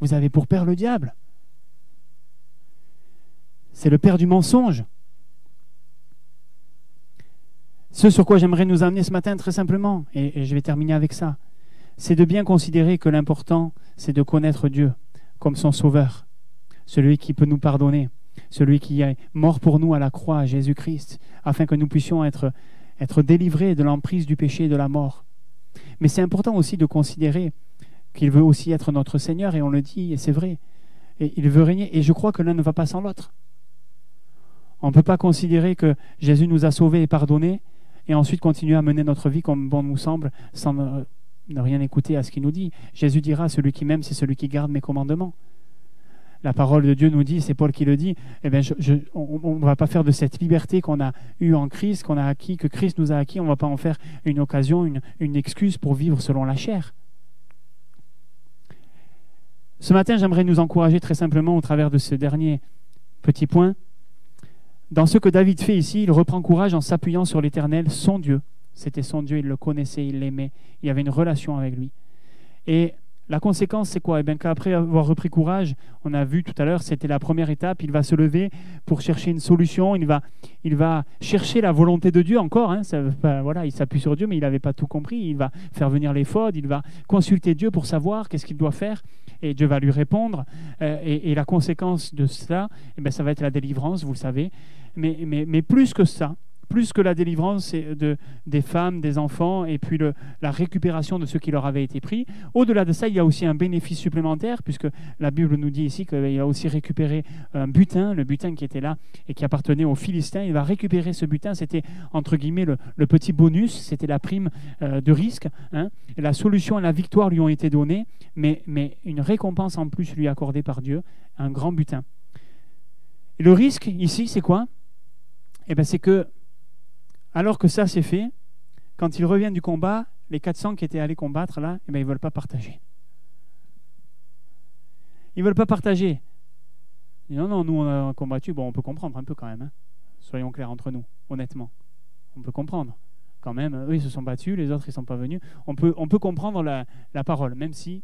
Vous avez pour père le diable. C'est le père du mensonge. Ce sur quoi j'aimerais nous amener ce matin très simplement, et je vais terminer avec ça, c'est de bien considérer que l'important, c'est de connaître Dieu comme son sauveur, celui qui peut nous pardonner, celui qui est mort pour nous à la croix, Jésus-Christ, afin que nous puissions être délivrés de l'emprise du péché et de la mort. Mais c'est important aussi de considérer qu'il veut aussi être notre Seigneur, et on le dit, et c'est vrai, et il veut régner, et je crois que l'un ne va pas sans l'autre. On ne peut pas considérer que Jésus nous a sauvés et pardonnés, et ensuite continuer à mener notre vie comme bon nous semble, sans ne rien écouter à ce qu'il nous dit. Jésus dira, celui qui m'aime, c'est celui qui garde mes commandements. La parole de Dieu nous dit, c'est Paul qui le dit, on ne va pas faire de cette liberté qu'on a eue en Christ, qu'on a acquis, que Christ nous a acquis, on ne va pas en faire une occasion, une excuse pour vivre selon la chair. Ce matin, j'aimerais nous encourager très simplement au travers de ce dernier petit point. Dans ce que David fait ici, il reprend courage en s'appuyant sur l'Éternel, son Dieu. C'était son Dieu, il le connaissait, il l'aimait, il y avait une relation avec lui. Et la conséquence, c'est quoi? Qu'après avoir repris courage, on a vu tout à l'heure, c'était la première étape, il va se lever pour chercher une solution, il va chercher la volonté de Dieu encore. Il s'appuie sur Dieu, mais il n'avait pas tout compris. Il va faire venir l'éphod, il va consulter Dieu pour savoir qu'est-ce qu'il doit faire, et Dieu va lui répondre. Et la conséquence de cela, ça va être la délivrance, vous le savez. Mais plus que ça, plus que la délivrance des femmes, des enfants, et puis la récupération de ce qui leur avait été pris. Au-delà de ça, il y a aussi un bénéfice supplémentaire, puisque la Bible nous dit ici qu'il a aussi récupéré un butin, le butin qui était là et qui appartenait aux Philistins. Il va récupérer ce butin, c'était entre guillemets le petit bonus, c'était la prime de risque. Et la solution et la victoire lui ont été données, mais une récompense en plus lui accordée par Dieu, un grand butin. Et le risque ici, c'est quoi? C'est que alors que ça c'est fait, quand ils reviennent du combat, les 400 qui étaient allés combattre là, ils ne veulent pas partager. Ils ne veulent pas partager. Ils disent, non, nous on a combattu, on peut comprendre un peu quand même. Soyons clairs entre nous, honnêtement. On peut comprendre. Quand même, eux ils se sont battus, les autres ils ne sont pas venus. On peut comprendre la parole, même si,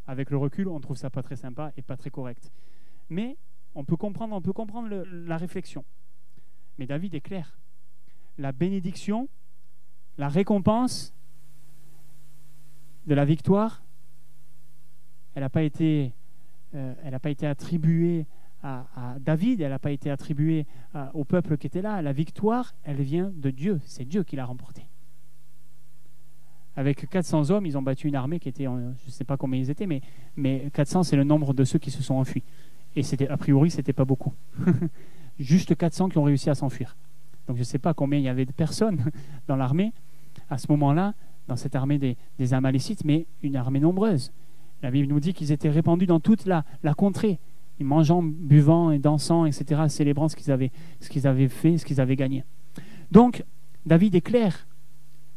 avec le recul, on trouve ça pas très sympa et pas très correct. Mais on peut comprendre la réflexion. Mais David est clair. La bénédiction, la récompense de la victoire, elle n'a pas été attribuée à David, elle n'a pas été attribuée au peuple qui était là. La victoire, elle vient de Dieu. C'est Dieu qui l'a remportée. Avec 400 hommes, ils ont battu une armée qui était, je ne sais pas combien ils étaient, mais 400, c'est le nombre de ceux qui se sont enfuis. Et a priori, ce n'était pas beaucoup. Juste 400 qui ont réussi à s'enfuir. Donc je ne sais pas combien il y avait de personnes dans l'armée à ce moment-là, dans cette armée des Amalécites, mais une armée nombreuse. La Bible nous dit qu'ils étaient répandus dans toute la contrée, ils mangeant, buvant et dansant, etc., célébrant ce qu'ils avaient fait, ce qu'ils avaient gagné. Donc, David est clair.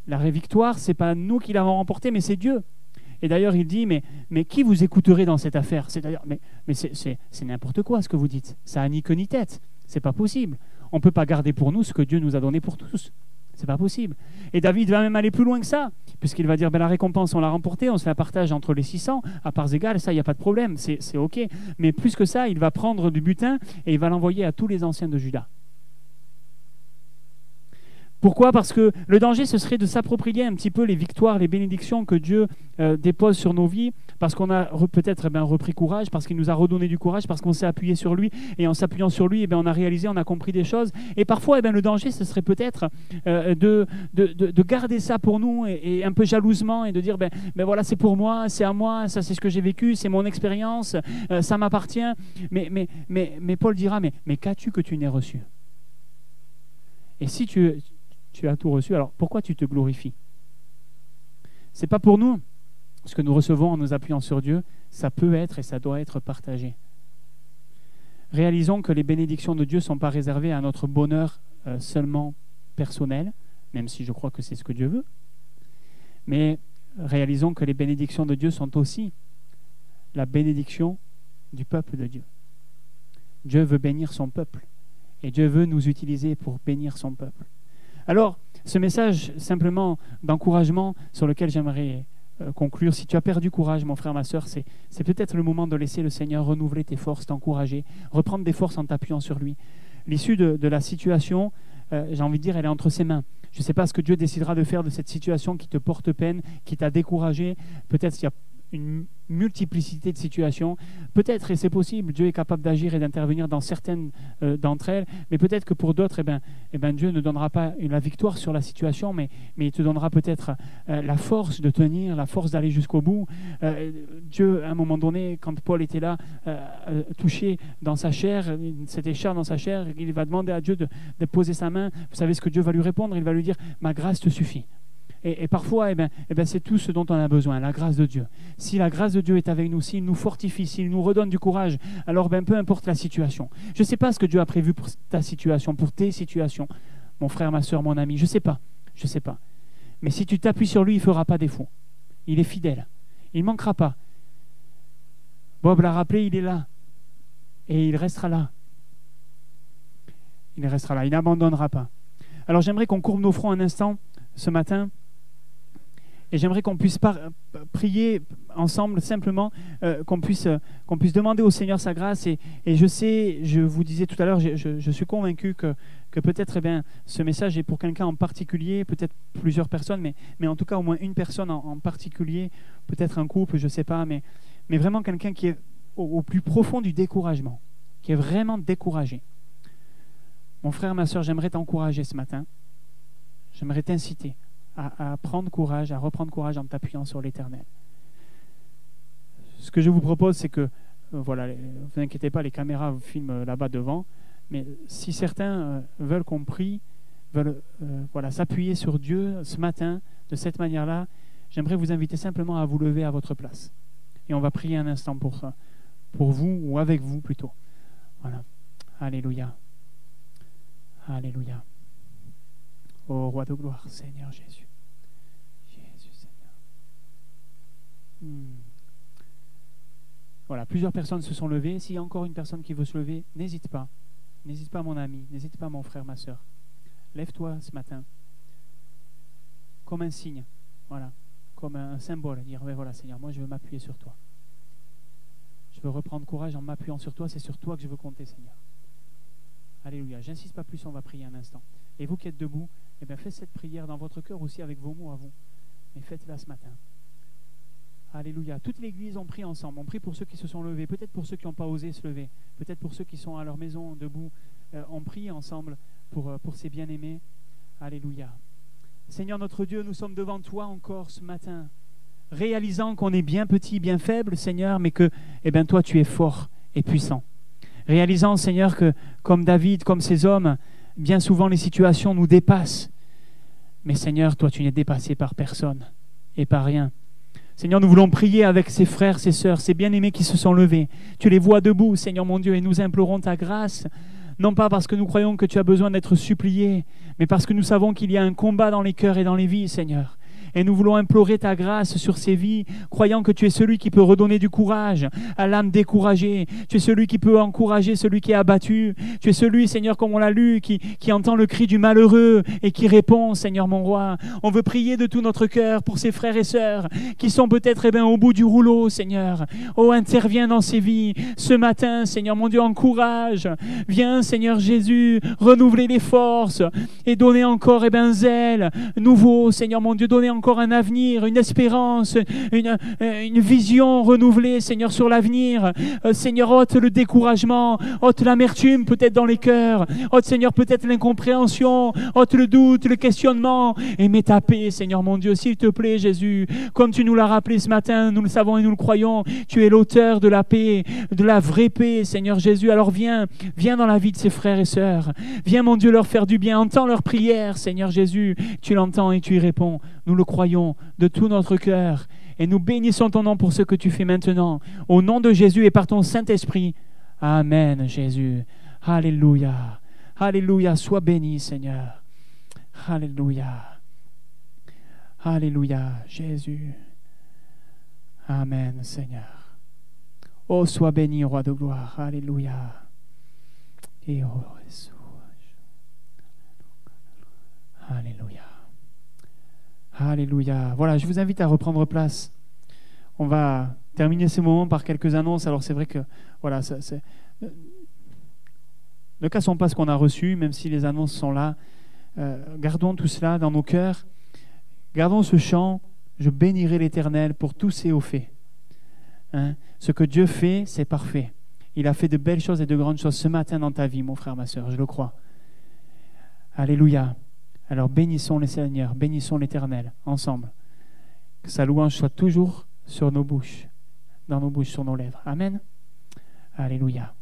La victoire, ce n'est pas nous qui l'avons remportée, mais c'est Dieu. Et d'ailleurs, il dit, mais qui vous écouterait dans cette affaire? C'est-à-dire, mais c'est n'importe quoi ce que vous dites. Ça n'a ni queue ni tête. C'est pas possible. On ne peut pas garder pour nous ce que Dieu nous a donné pour tous. C'est pas possible. Et David va même aller plus loin que ça, puisqu'il va dire, la récompense, on l'a remportée, on se la partage entre les 600, à parts égales, ça, il n'y a pas de problème, c'est OK. Mais plus que ça, il va prendre du butin et il va l'envoyer à tous les anciens de Juda. Pourquoi? Parce que le danger, ce serait de s'approprier un petit peu les victoires, les bénédictions que Dieu dépose sur nos vies, parce qu'on a peut-être repris courage, parce qu'il nous a redonné du courage, parce qu'on s'est appuyé sur lui, et en s'appuyant sur lui, on a réalisé, on a compris des choses. Et parfois, le danger, ce serait peut-être de garder ça pour nous, et un peu jalousement, et de dire, voilà, c'est pour moi, c'est à moi, ça c'est ce que j'ai vécu, c'est mon expérience, ça m'appartient. Mais Paul dira, mais qu'as-tu que tu n'aies reçu? Et si tu as tout reçu, alors pourquoi tu te glorifies? Ce n'est pas pour nous. Ce que nous recevons en nous appuyant sur Dieu, ça peut être et ça doit être partagé. Réalisons que les bénédictions de Dieu ne sont pas réservées à notre bonheur seulement personnel, même si je crois que c'est ce que Dieu veut, mais réalisons que les bénédictions de Dieu sont aussi la bénédiction du peuple de Dieu. Dieu veut bénir son peuple et Dieu veut nous utiliser pour bénir son peuple. Alors, ce message simplement d'encouragement sur lequel j'aimerais conclure, si tu as perdu courage, mon frère, ma sœur, c'est peut-être le moment de laisser le Seigneur renouveler tes forces, t'encourager, reprendre des forces en t'appuyant sur lui. L'issue de la situation, j'ai envie de dire, elle est entre ses mains. Je ne sais pas ce que Dieu décidera de faire de cette situation qui te porte peine, qui t'a découragé. Peut-être qu'il y a une multiplicité de situations. Peut-être, et c'est possible, Dieu est capable d'agir et d'intervenir dans certaines d'entre elles, mais peut-être que pour d'autres, Dieu ne donnera pas la victoire sur la situation, mais il te donnera peut-être la force de tenir, la force d'aller jusqu'au bout. Dieu, à un moment donné, quand Paul était là, touché dans sa chair, c'était cher dans sa chair, il va demander à Dieu de poser sa main. Vous savez ce que Dieu va lui répondre? Il va lui dire, ma grâce te suffit. Et parfois, c'est tout ce dont on a besoin, la grâce de Dieu. Si la grâce de Dieu est avec nous, s'il nous fortifie, s'il nous redonne du courage, alors peu importe la situation. Je ne sais pas ce que Dieu a prévu pour ta situation, pour tes situations, mon frère, ma soeur, mon ami, je ne sais pas. Mais si tu t'appuies sur lui, il ne fera pas défaut. Il est fidèle. Il ne manquera pas. Bob l'a rappelé, il est là. Et il restera là. Il restera là, il n'abandonnera pas. Alors j'aimerais qu'on courbe nos fronts un instant ce matin. Et j'aimerais qu'on puisse prier ensemble, simplement, qu'on puisse demander au Seigneur sa grâce. Et je vous disais tout à l'heure, je suis convaincu que peut-être ce message est pour quelqu'un en particulier, peut-être plusieurs personnes, mais en tout cas au moins une personne en particulier, peut-être un couple, je ne sais pas, mais vraiment quelqu'un qui est au plus profond du découragement, qui est vraiment découragé. Mon frère, ma soeur, j'aimerais t'encourager ce matin. J'aimerais t'inciter à prendre courage, à reprendre courage en t'appuyant sur l'Éternel. Ce que je vous propose, c'est que, voilà, ne vous inquiétez pas, les caméras vous filment là-bas devant, mais si certains veulent qu'on prie, veulent s'appuyer sur Dieu ce matin, de cette manière-là, j'aimerais vous inviter simplement à vous lever à votre place. Et on va prier un instant pour vous, ou avec vous plutôt. Voilà. Alléluia. Alléluia. Ô roi de gloire, Seigneur Jésus. Jésus, Seigneur. Voilà, plusieurs personnes se sont levées. S'il y a encore une personne qui veut se lever, n'hésite pas. N'hésite pas, mon ami. N'hésite pas, mon frère, ma soeur. Lève-toi ce matin. Comme un signe. Voilà. Comme un symbole. Dire, voilà, Seigneur, moi je veux m'appuyer sur toi. Je veux reprendre courage en m'appuyant sur toi. C'est sur toi que je veux compter, Seigneur. Alléluia. J'insiste pas plus, on va prier un instant. Et vous qui êtes debout, faites cette prière dans votre cœur aussi avec vos mots à vous. Mais faites-la ce matin. Alléluia. Toute l'Église ont prié ensemble. On prie pour ceux qui se sont levés, peut-être pour ceux qui n'ont pas osé se lever, peut-être pour ceux qui sont à leur maison debout. On prie ensemble pour ces bien-aimés. Alléluia. Seigneur notre Dieu, nous sommes devant toi encore ce matin, réalisant qu'on est bien petit, bien faible, Seigneur, mais que toi tu es fort et puissant. Réalisant, Seigneur, que comme David, comme ces hommes, bien souvent les situations nous dépassent. Mais Seigneur, toi tu n'es dépassé par personne et par rien. Seigneur, nous voulons prier avec ces frères, ces sœurs, ces bien-aimés qui se sont levés. Tu les vois debout, Seigneur mon Dieu, et nous implorons ta grâce, non pas parce que nous croyons que tu as besoin d'être supplié, mais parce que nous savons qu'il y a un combat dans les cœurs et dans les vies, Seigneur. Et nous voulons implorer ta grâce sur ces vies, croyant que tu es celui qui peut redonner du courage à l'âme découragée. Tu es celui qui peut encourager celui qui est abattu. Tu es celui, Seigneur, comme on l'a lu, qui entend le cri du malheureux et qui répond, Seigneur mon roi. On veut prier de tout notre cœur pour ces frères et sœurs qui sont peut-être au bout du rouleau, Seigneur. Oh, interviens dans ces vies. Ce matin, Seigneur mon Dieu, encourage. Viens, Seigneur Jésus, renouveler les forces et donner encore zèle nouveau, Seigneur mon Dieu, donner encore un avenir, une espérance, une vision renouvelée, Seigneur, sur l'avenir. Seigneur, ôte le découragement, ôte l'amertume peut-être dans les cœurs, ôte, Seigneur, peut-être l'incompréhension, ôte le doute, le questionnement, et mets ta paix, Seigneur mon Dieu, s'il te plaît, Jésus, comme tu nous l'as rappelé ce matin, nous le savons et nous le croyons, tu es l'auteur de la paix, de la vraie paix, Seigneur Jésus. Alors viens dans la vie de ces frères et sœurs, viens, mon Dieu, leur faire du bien, entends leurs prières, Seigneur Jésus, tu l'entends et tu y réponds, nous le croyons de tout notre cœur, et nous bénissons ton nom pour ce que tu fais maintenant, au nom de Jésus et par ton Saint-Esprit. Amen, Jésus. Alléluia. Alléluia. Sois béni, Seigneur. Alléluia. Alléluia, Jésus. Amen, Seigneur. Oh, sois béni, Roi de gloire. Alléluia. Et oh, Alléluia. Alléluia. Voilà, je vous invite à reprendre place. On va terminer ce moment par quelques annonces. Alors c'est vrai que, voilà, ne cassons pas ce qu'on a reçu, même si les annonces sont là. Gardons tout cela dans nos cœurs. Gardons ce chant. Je bénirai l'Éternel pour tous ses hauts faits. Hein? Ce que Dieu fait, c'est parfait. Il a fait de belles choses et de grandes choses ce matin dans ta vie, mon frère, ma sœur, je le crois. Alléluia. Alors bénissons le Seigneur, bénissons l'Éternel, ensemble. Que sa louange soit toujours sur nos bouches, dans nos bouches, sur nos lèvres. Amen. Alléluia.